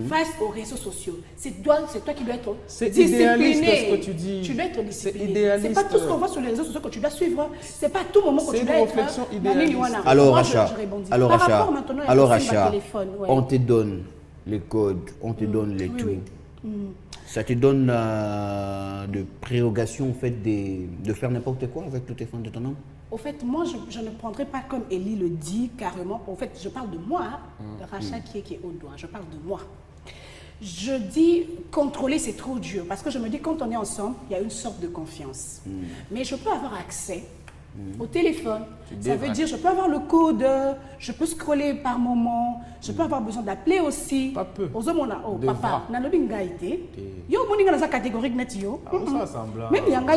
face aux réseaux sociaux. C'est toi qui dois être discipliné. Ce que tu dis. Tu dois être discipliné. C'est pas tout ce qu'on voit sur les réseaux sociaux que tu dois suivre. C'est pas à tout moment que tu dois être. C'est une réflexion idéaliste. Alors, Racha, on te donne les codes, on te donne les trucs. Ça te donne de prérogation en fait, de faire n'importe quoi avec le téléphone de ton homme? Au fait, moi, je ne prendrai pas comme Elie le dit carrément. En fait, je parle de moi, Racha qui est au doigt. Je parle de moi. Je dis contrôler, c'est trop dur. Parce que je me dis, quand on est ensemble, il y a une sorte de confiance. Mais je peux avoir accès au téléphone. Ça veut dire, je peux avoir le code, je peux scroller par moment, je peux avoir besoin d'appeler aussi. Pas peu. Aux hommes, papa, yo, catégorie net yo. Même il y a un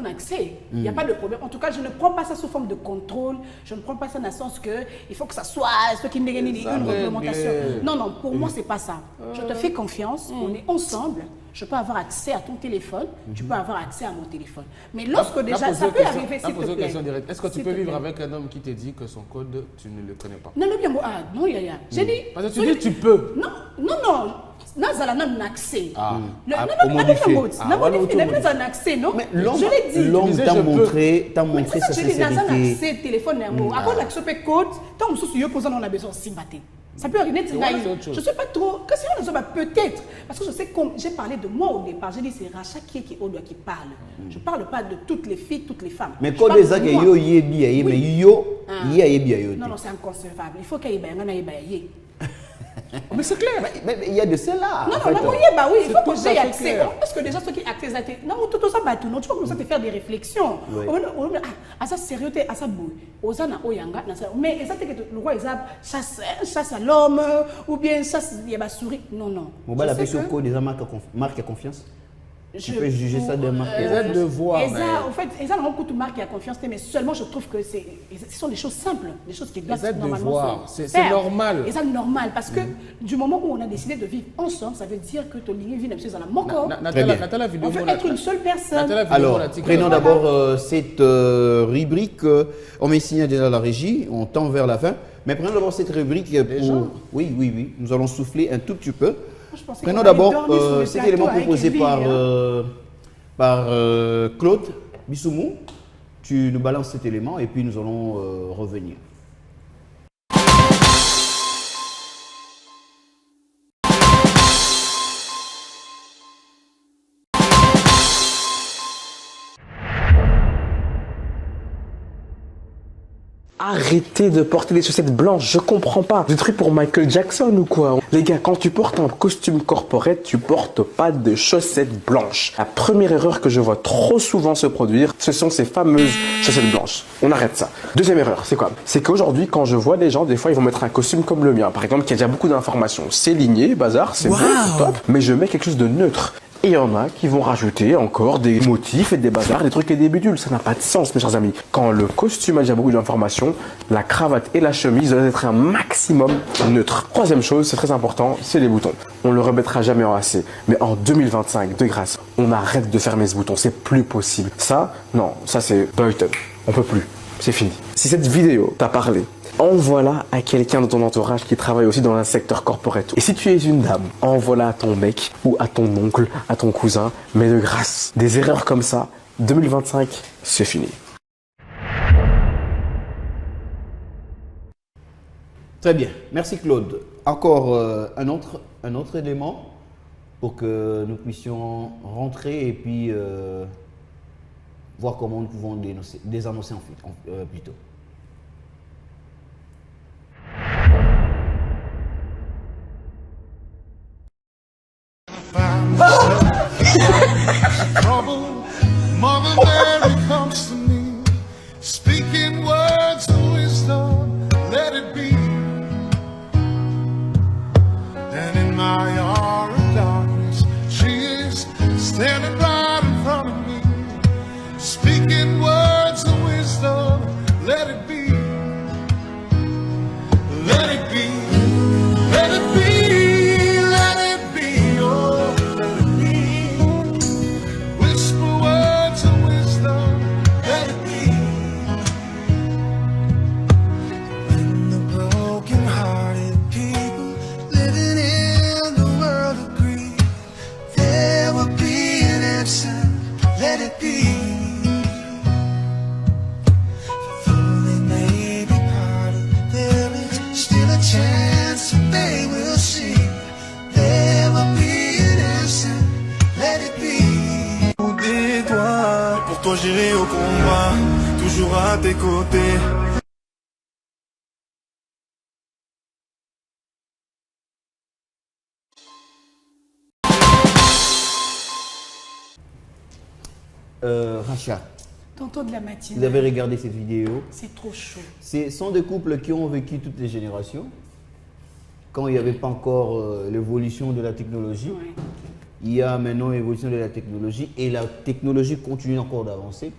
accès. Il n'y a pas de problème. En tout cas, je ne prends pas ça sous forme de contrôle. Je ne prends pas ça dans le sens que il faut que ça soit ce qui me gagne une réglementation. Non, pour moi, c'est pas ça. Je te fais confiance, on est ensemble. Je peux avoir accès à ton téléphone, tu peux avoir accès à mon téléphone. Mais lorsque déjà, ça peut arriver, s'il te plaît. Est-ce que tu peux vivre avec un homme qui te dit que son code, tu ne le connais pas? Non, non, il y a. J'ai dit. Parce que tu dis tu peux. Non. Non, ça n'a pas accès. Mais l'homme t'a montré sa sincérité. Téléphone, on a besoin de sympathie. Ça peut arriver. Je ne sais pas trop. Peut-être. Parce que je sais que j'ai parlé de moi au départ. J'ai dit c'est Racha qui parle. Je ne parle pas de toutes les filles, toutes les femmes. Mais quand les gens yo yebi mais yo non, c'est inconcevable. Il faut qu'il y ait mais c'est clair. Mais il y a de cela. Non, oui, il faut que j'ai accès. Parce que déjà, ceux qui ont accès, non, tout ça, tu vas commencer à te faire des réflexions. Ça sérieux, ça bouille. Mais le roi, chasse à l'homme, ou bien chasse à souris. Non. On va l'appeler sur quoi déjà marque à confiance? Tu peux juger ça d'un marque. De voir. En fait, ils ont beaucoup de marques à confiance, mais seulement je trouve que ce sont des choses simples, des choses qui doivent normalement se faire. C'est normal. Et ça, normal, parce que du moment où on a décidé de vivre ensemble, ça veut dire que ton ligne vit même si dans la moko. On veut être une seule personne. Alors, prenons d'abord cette rubrique. On met signé déjà la régie, on tend vers la fin. Mais prenons d'abord cette rubrique pour... Oui. Nous allons souffler un tout petit peu. Je pensais Prenons qu'on d'abord allait dormir sur le cet plateau élément avec proposé lui, par, hein. Claude Bissoumou. Tu nous balances cet élément et puis nous allons revenir. Arrêtez de porter des chaussettes blanches, je comprends pas. Des trucs pour Michael Jackson ou quoi? Les gars, quand tu portes un costume corporate, tu portes pas de chaussettes blanches. La première erreur que je vois trop souvent se produire, ce sont ces fameuses chaussettes blanches. On arrête ça. Deuxième erreur, c'est quoi? C'est qu'aujourd'hui, quand je vois des gens, des fois, ils vont mettre un costume comme le mien, par exemple, qui a déjà beaucoup d'informations. C'est ligné, bazar, c'est bon, c'est top, mais je mets quelque chose de neutre. Et il y en a qui vont rajouter encore des motifs et des bazars, des trucs et des bidules. Ça n'a pas de sens, mes chers amis. Quand le costume a déjà beaucoup d'informations, la cravate et la chemise doivent être un maximum neutre. Troisième chose, c'est très important, c'est les boutons. On le remettra jamais en AC. Mais en 2025, de grâce, on arrête de fermer ce bouton. C'est plus possible. Ça, non, ça c'est Burton. On peut plus. C'est fini. Si cette vidéo t'a parlé, envoie-la à quelqu'un de ton entourage qui travaille aussi dans un secteur corporate. Et si tu es une dame, envoie-la à ton mec ou à ton oncle, à ton cousin. Mais de grâce, des erreurs comme ça, 2025, c'est fini. Très bien. Merci Claude. Encore un autre élément pour que nous puissions rentrer et puis voir comment nous pouvons désannoncer plutôt. Trouble, Mother Mary comes to me, speaking words of wisdom, let it be. And in my hour of darkness, she is standing right in front of me, speaking words of wisdom, let it be. Let it be, let it be, let it be, oh, let it be. Whisper words of wisdom, let it be. When the broken-hearted people living in the world agree, there will be an answer, let it be. Though they may be parted, there is still a chance that they will see. There will be an answer, let it be. Des doigts, pour toi j'irai au combat, toujours à tes côtés. Racha, Tantôt de la matinée. vous avez regardé cette vidéo. C'est trop chaud. Ce sont des couples qui ont vécu toutes les générations, quand il n'y avait pas encore l'évolution de la technologie. Ouais. Il y a maintenant l'évolution de la technologie et la technologie continue encore d'avancer.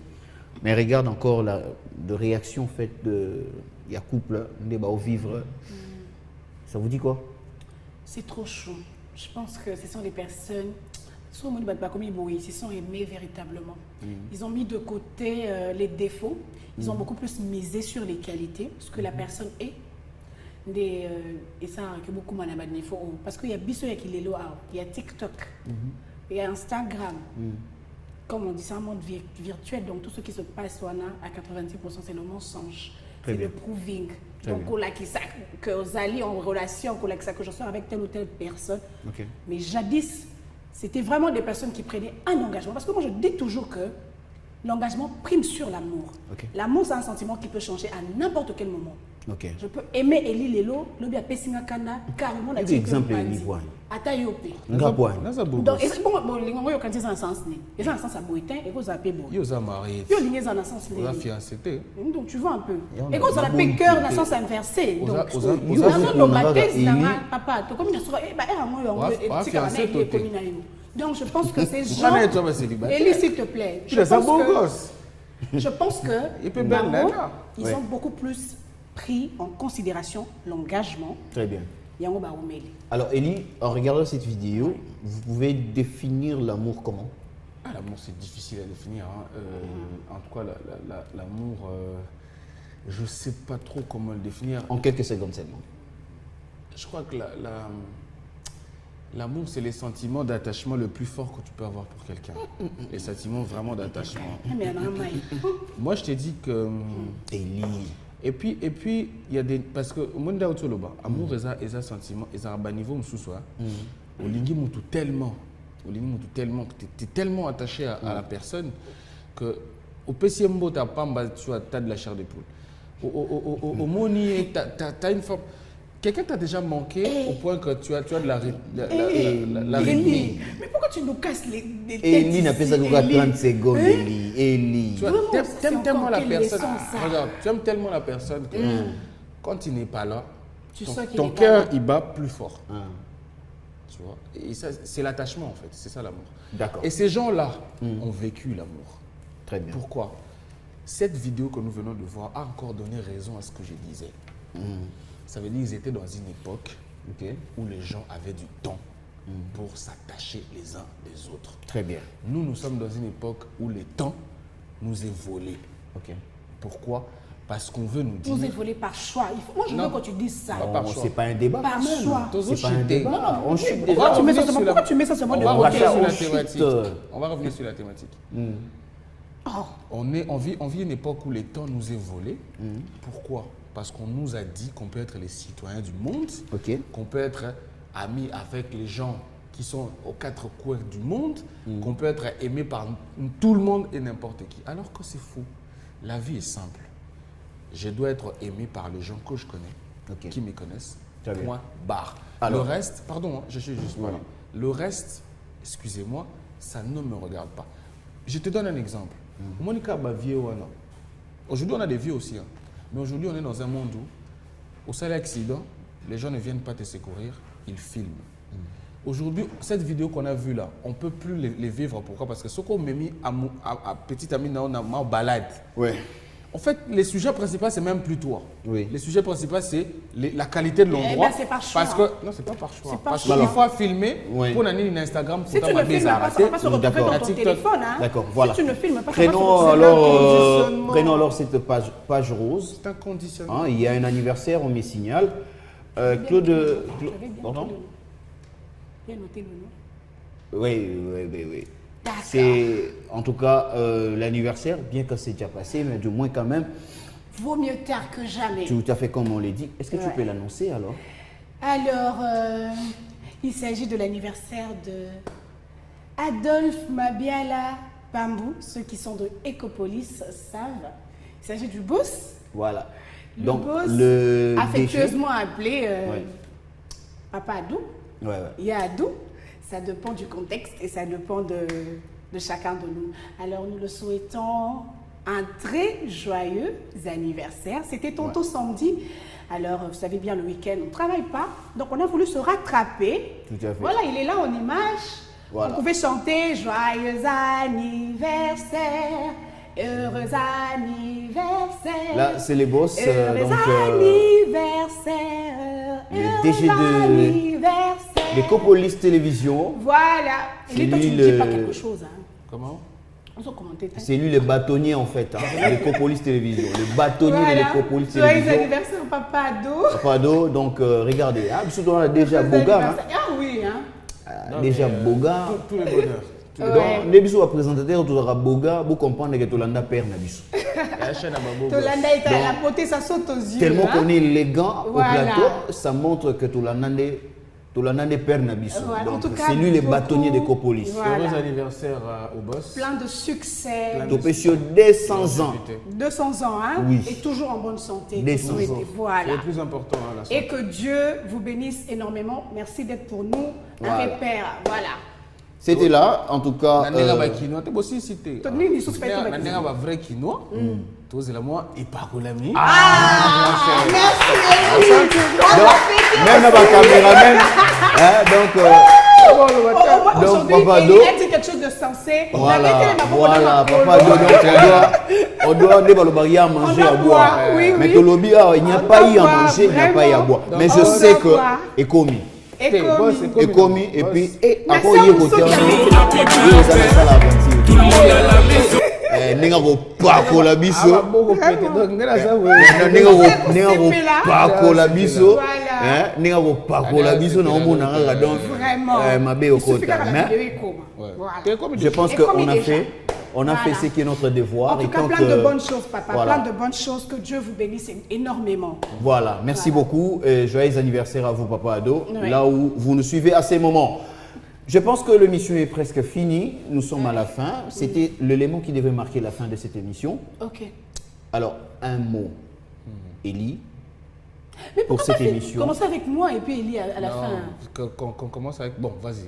Mais regarde encore de réactions faites de... Il y a couple, débat au vivre. Ça vous dit quoi? C'est trop chaud. Je pense que ce sont des personnes, ils se sont aimés véritablement. Ils ont mis de côté les défauts. Ils ont beaucoup plus misé sur les qualités, ce que la personne est. Et ça, que beaucoup m'en a dit. Parce qu'il y a Bisso, il y a TikTok, il y a Instagram. Comme on dit, c'est un monde virtuel. Donc tout ce qui se passe à 90%, c'est le mensonge. C'est le proving. Donc, que vous allez en relation, que je sois avec telle ou telle personne. Okay. Mais jadis, c'était vraiment des personnes qui prenaient un engagement. Parce que moi, je dis toujours que l'engagement prime sur l'amour. Okay. L'amour, c'est un sentiment qui peut changer à n'importe quel moment. Okay. Je peux aimer Eli Lelo, le bien Pessinga Kana, carrément la tête. Exemple, Eli Boine. Atayopé. Donc, est-ce que bon, les gens quand ils ont un sens né, ils ont un sens à boitin et vous appelez bon. Ils ont marié. Ils ont ligné dans un sens né. Ils ont fiancé. Donc tu vois un peu. Et quand on a fait cœur dans un sens inversé. Donc ils ont papa, tu comme il sera donc je pense que ces gens. Eli, s'il te plaît. Je pense que ils ont beaucoup plus pris en considération l'engagement. Très bien. Yango Baoumeli. Alors Eli, en regardant cette vidéo, vous pouvez définir l'amour comment? L'amour c'est difficile à définir. Hein. En tout cas, l'amour, je ne sais pas trop comment le définir. En quelques secondes seulement. Je crois que L'amour, c'est les sentiments d'attachement le plus fort que tu peux avoir pour quelqu'un. Les sentiments vraiment d'attachement. Moi, je t'ai dit que... Et puis, il y a des... Parce que, au monde d'autoloba, amour et ça sentiment, et ça à niveau moussousoua, au lingi moutou tellement, que tu es tellement attaché à la personne que, au PCMBO, tu n'as pas de la chair de poule. Au Moni, tu as une forme... Quelqu'un t'a déjà manqué au point que tu as de la Eli, mais pourquoi tu nous casses les têtes? Eli n'a pas ça 30 secondes, Eli. Tu aimes tellement la personne. Regarde, tu aimes tellement la personne que quand il n'est pas là, ton cœur il bat plus fort. Tu vois? Et ça, c'est l'attachement en fait, c'est ça l'amour. D'accord. Et ces gens-là ont vécu l'amour. Très bien. Pourquoi? Cette vidéo que nous venons de voir a encore donné raison à ce que je disais. Ça veut dire qu'ils étaient dans une époque où les gens avaient du temps pour s'attacher les uns des autres. Très bien. Nous sommes dans une époque où le temps nous est volé. Pourquoi? Parce qu'on veut nous dire... Nous est volé par choix. Moi, je veux que tu dises ça. C'est pas un débat. Par choix. C'est pas un débat. On chute déjà. Pourquoi tu mets ça sur moi? On va revenir sur la thématique. On va revenir sur la thématique. On vit une époque où le temps nous est volé. Pourquoi? Parce qu'on nous a dit qu'on peut être les citoyens du monde, qu'on peut être amis avec les gens qui sont aux quatre coins du monde, qu'on peut être aimé par tout le monde et n'importe qui. Alors que c'est faux. La vie est simple. Je dois être aimé par les gens que je connais, qui me connaissent. Point barre. Alors, le reste, pardon, je suis juste voilà. Le reste, excusez-moi, ça ne me regarde pas. Je te donne un exemple. Monica Baviewana. Aujourd'hui, on a des vieux aussi. Mais aujourd'hui, on est dans un monde où, au seul accident, les gens ne viennent pas te secourir, ils filment. Aujourd'hui, cette vidéo qu'on a vue là, on ne peut plus les vivre. Pourquoi? Parce que ce qu'on m'a mis à petit ami, on a en balade. En fait, le sujet principal, c'est même plus toi. Le sujet principal, c'est la qualité de l'endroit. C'est par choix. Parce que, non, c'est pas par choix. Parce qu'il faut filmer pour aller sur Instagram. Si tu ne filmes pas, ça ne va pas se retrouver dans ton téléphone. D'accord, voilà. Si tu ne filmes pas, prenons alors cette page rose. C'est un conditionnement. Il y a un anniversaire, on me signale. Claude... Pardon? Bien noté le nom. Oui. C'est en tout cas l'anniversaire, bien que c'est déjà passé, mais du moins quand même. Vaut mieux tard que jamais. Tout à fait comme on l'a dit. Est-ce que tu peux l'annoncer alors? Alors, il s'agit de l'anniversaire de Adolphe Mabiala Pambou. Ceux qui sont de Ecopolis savent. Il s'agit du boss. Voilà. Donc, affectueusement appelé Papa Adou. Il y a Adou. Ça dépend du contexte et ça dépend de chacun de nous. Alors, nous le souhaitons un très joyeux anniversaire. C'était tantôt samedi. Alors, vous savez bien, le week-end, on ne travaille pas. Donc, on a voulu se rattraper. Tout à fait. Voilà, il est là en image. Voilà. On pouvait chanter « Joyeux anniversaire, heureux anniversaire ». Là, c'est les boss. Heureux anniversaire, le DG de Ecopolis Télévision. Voilà. Et lui, toi, tu ne dis pas quelque chose. Comment? C'est lui le bâtonnier en fait, l'Ecopolis Télévision. Le bâtonnier de l'Ecopolis Télévision. Joyeux anniversaire, Papa Ado. Papa Ado, donc regardez. Surtout on a déjà Boga. Oui, déjà Boga. Tous les bonheurs. Donc, les bisous à présentateur, tu auras Boga, vous comprenez que Tolanda perd na bisou. Tolanda est à la potée, ça saute aux yeux. Tellement qu'on est élégant au plateau, ça montre que Tolanda perd na bisou. Donc, c'est lui le bâtonnier d'Ecopolis. Heureux anniversaire au boss. Plein de succès. Topé 200 ans. 200 ans, hein? Oui. Et toujours en bonne santé. 200 ans. Voilà. C'est le plus important, la santé. Et que Dieu vous bénisse énormément. Merci d'être pour nous un repère. Voilà. C'était là, en tout cas. Quinoa, tu aussi cité. Tu as sous fait un vrai quinoa. Tu es là, moi, et par contre, l'ami. Merci. Même la caméraman. Donc, Papa Do. Il a dit quelque chose de sensé. Voilà, Papa Do. On doit aller à manger, à boire. Mais que lobby, il n'y a pas eu à manger, il n'y a pas eu à boire. Mais je sais que Ekomi. Ekomi et puis encore il y a côté nenga ko pako la biso nenga ko pako la biso Voilà. Ninga ko pakola biso na omona nga donc Vraiment. mabe Il suffit okota. que la Mais vidéo est comme. Ouais. Voilà. je pense Et comme qu'on il a est fait, Voilà. ce qui est notre devoir. En tout et cas, quand, plein de bonnes choses, papa. voilà. Plein de bonnes choses. Que Dieu vous bénisse énormément. Voilà, merci beaucoup et joyeux anniversaire à vous, Papa Ado, Oui. là où vous nous suivez à ces moments. Je pense que l'émission est presque finie, nous sommes à la fin. C'était l'élément qui devait marquer la fin de cette émission. Ok. Alors, un mot, Élie, Mais pour pourquoi cette pas émission. commencer avec moi et puis Elie à la fin. Qu'on commence avec... Bon, vas-y.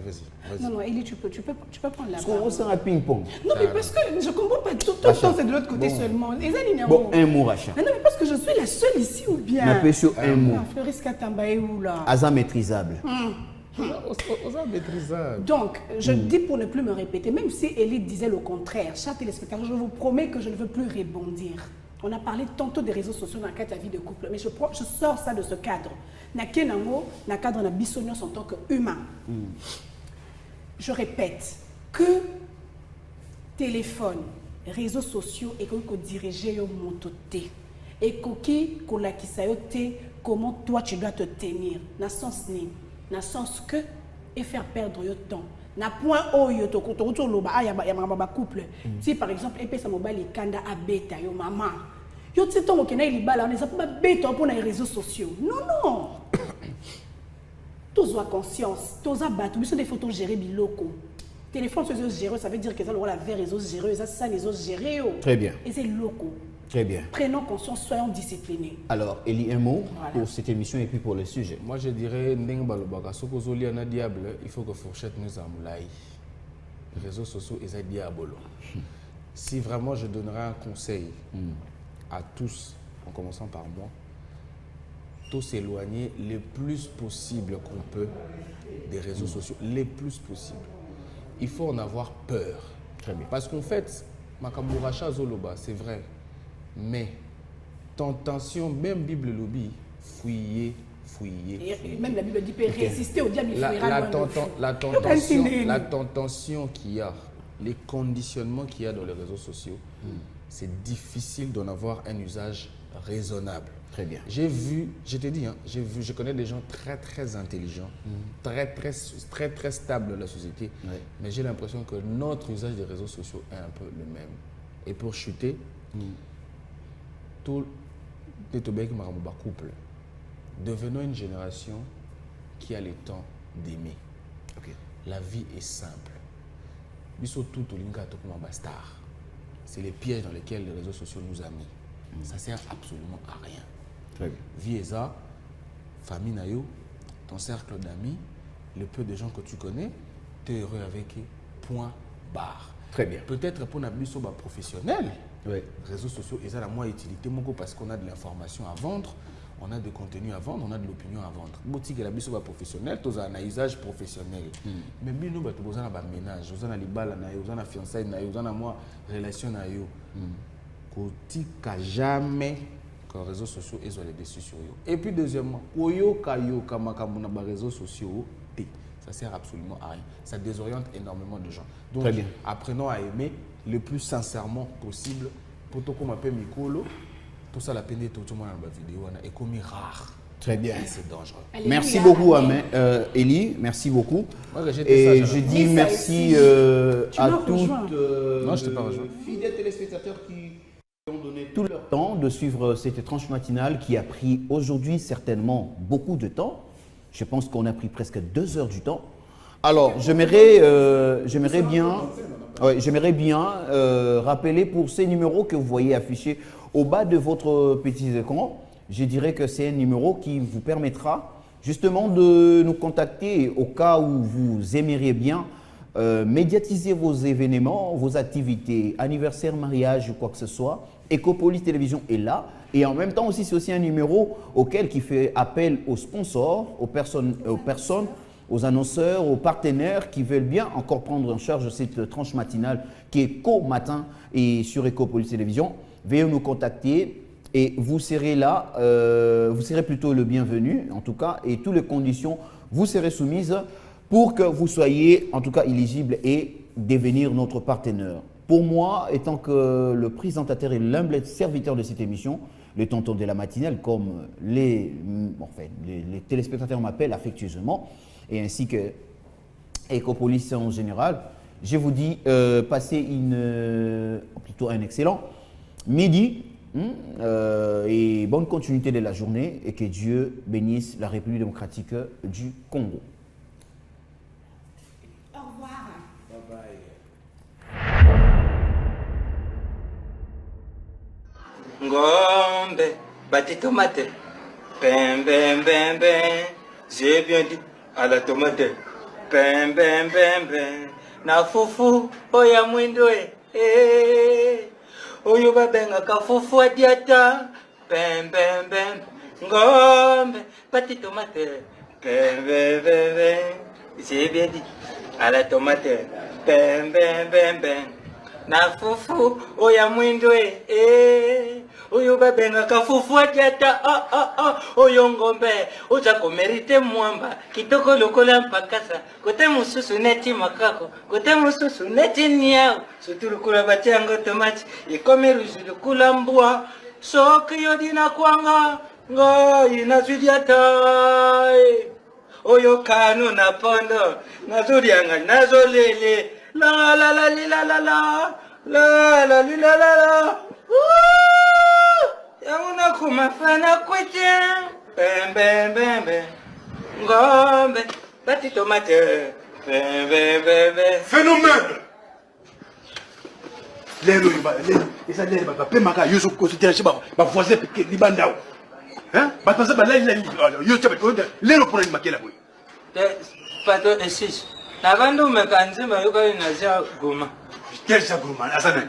Non, non, Elie, tu peux prendre la Parce qu'on parole. ressent un ping-pong. Non, mais parce que je ne comprends pas. Tout le Rachel. temps, c'est de l'autre côté seulement. Les amis, Bon, un mot, Racha. Mais non, mais parce que je suis la seule ici ou bien. On appelle sur un mot. Fleuris Katamba est où là? Asa maîtrisable. Osa maîtrisable. Donc, je dis pour ne plus me répéter, même si Elie disait le contraire, chers téléspectateurs, je vous promets que je ne veux plus rebondir. On a parlé tantôt des réseaux sociaux dans le cadre de la vie de couple, mais je sors ça de ce cadre. Na kenango, na cadre na bisognos en tant qu'humain. Je répète que téléphone, réseaux sociaux et qu'on diriger au montoté et koki kolakisa yo te comment toi tu dois te tenir na sens que et faire perdre yo temps na point oyo to to loba aya ba couple si par exemple epesa mobile kanda abeta yo mama yo tito mo kena libala on ezapa beta pour les réseaux sociaux non tous ont conscience tous a battu biso des photos gérer biloko téléphone sur les gérer ça veut dire que ça la vers réseaux gérer ça les autres gérer Très bien. et c'est loco. Très bien. Prenons conscience, soyons disciplinés. Alors, Élie, un mot Voilà. pour cette émission et puis pour le sujet. Moi, je dirais, Ndeng Balobaka, Sokozoli Ana Diable, il faut que Fourchette nous amoulaille. Les réseaux sociaux, ils sont diabolo. Si vraiment je donnerais un conseil à tous, en commençant par moi, tous s'éloigner le plus possible qu'on peut des réseaux sociaux, le plus possible. Il faut en avoir peur. Très bien. Parce qu'en fait, Makambouracha Zoloba, c'est vrai, mais tentation, même Bible lobby, fouiller. Et même la Bible dit peut résister au diable, il fuira loin de vous. La tentation qu'il y a, les conditionnements qu'il y a dans les réseaux sociaux, c'est difficile d'en avoir un usage raisonnable. Très bien. J'ai vu, je t'ai dit, hein, je connais des gens très intelligents, très stables dans la société, mais j'ai l'impression que notre usage des réseaux sociaux est un peu le même. Et pour chuter, tout les Tobek Maramouba couple, devenons une génération qui a le temps d'aimer. Ok. La vie est simple. Biso tout Olinga Tokuma Bastar. C'est les pièges dans lesquels les réseaux sociaux nous ont mis. Ça sert absolument à rien. Très bien. Vie et ça, famille nayo, ton cercle d'amis, le peu de gens que tu connais, tu es heureux avec eux. Point barre. Très bien. Peut-être pour un biso professionnel, Oui. réseaux sociaux, ils ont la moins utilité parce qu'on a de l'information à vendre, on a du contenu à vendre, on a de l'opinion à vendre. Boutique et la biso professionnel, tu as un usage professionnel. Mais bien nous, tu as un ménage, tu as un libala, tu as un fiançailles, tu as une relation. Kotika jamais que les réseaux sociaux ils ont les dessus sur eux. Et puis deuxièmement, les réseaux sociaux, ça sert absolument à rien. Ça désoriente énormément de gens. Donc, Très bien. apprenons à aimer le plus sincèrement possible. Pour tout comme appelle Mikolo, tout ça la peine de tout le monde dans la vidéo est comme rare. Très bien. C'est dangereux. Alléluia, Merci beaucoup, amen. Élie. Merci beaucoup. Moi, Et je dis Dis ça merci ici. Tu à m'as toutes rejoint. Non, je t'ai pas rejoint. fidèles téléspectateurs qui ont donné tout leur temps de suivre cette tranche matinale qui a pris aujourd'hui certainement beaucoup de temps. Je pense qu'on a pris presque 2 heures du temps. Alors, j'aimerais bien rappeler pour ces numéros que vous voyez affichés au bas de votre petit écran. Je dirais que c'est un numéro qui vous permettra justement de nous contacter au cas où vous aimeriez bien médiatiser vos événements, vos activités, anniversaire, mariage ou quoi que ce soit. Ecopolis Télévision est là. Et en même temps aussi, c'est aussi un numéro qui fait appel aux sponsors, aux personnes, aux annonceurs, aux partenaires qui veulent bien encore prendre en charge cette tranche matinale qui est co-matin et sur Ecopolis Télévision. Veuillez nous contacter et vous serez là, vous serez plutôt le bienvenu en tout cas et toutes les conditions vous serez soumises pour que vous soyez en tout cas éligible et devenir notre partenaire. Pour moi, étant que le présentateur et l'humble serviteur de cette émission, le tonton de la matinale, comme les téléspectateurs m'appellent affectueusement, et ainsi que Ecopolis en général. Je vous dis, passez plutôt un excellent midi et bonne continuité de la journée, et que Dieu bénisse la République démocratique du Congo. Au revoir. Bye bye. Ngombe, bati tomate. Ben, ben, ben, ben. J'ai bien dit à la tomate. Ben, ben, ben, ben. Na fufu, oya mwindoe. Oyo babenga ka fufu adiata. Ben, ben, ben. Ngombe, bati tomate. Ben, ben, ben, ben. J'ai bien dit à la tomate. Ben, ben, ben, ben. Na fufu, oya mwindoe. Oyo babenga ka fufu adiata. Oyo ngombe, oja komerite mwamba. Kitoko lokola mpakasa. Kote mususu neti makako. Kote mususu neti niao. Suturu kula bachango tomati. Ikome rujulu kula mbua. Soki yodina kwanga. Nga inasudiata. Oyo kanu na pondo. Nazurianga nazolele. La la la li la la la. La la li la la la. Yamuna kumafana kwete. Ben ben ben ben. Ngombe. Bati tomate. Ben ben ben ben. Phénomène. Lelo yuba, lelo. Esa lelo ba pe maka yusu ko sitira shiba ba voisin pe libandao. Hein? Ba pensa ba lelo yo chaba ko lelo pour ni makela boy. Pato esis. Na bandu mekanzima yuka inaja goma. Quel ça goma asana.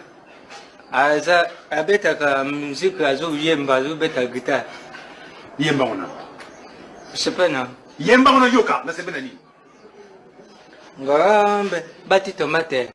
Asa abeta ka muziki azo yemba azo beta guitar. Yemba ona. Sepena. Yemba ona yoka na sepena ni. Ngombe bati tomate.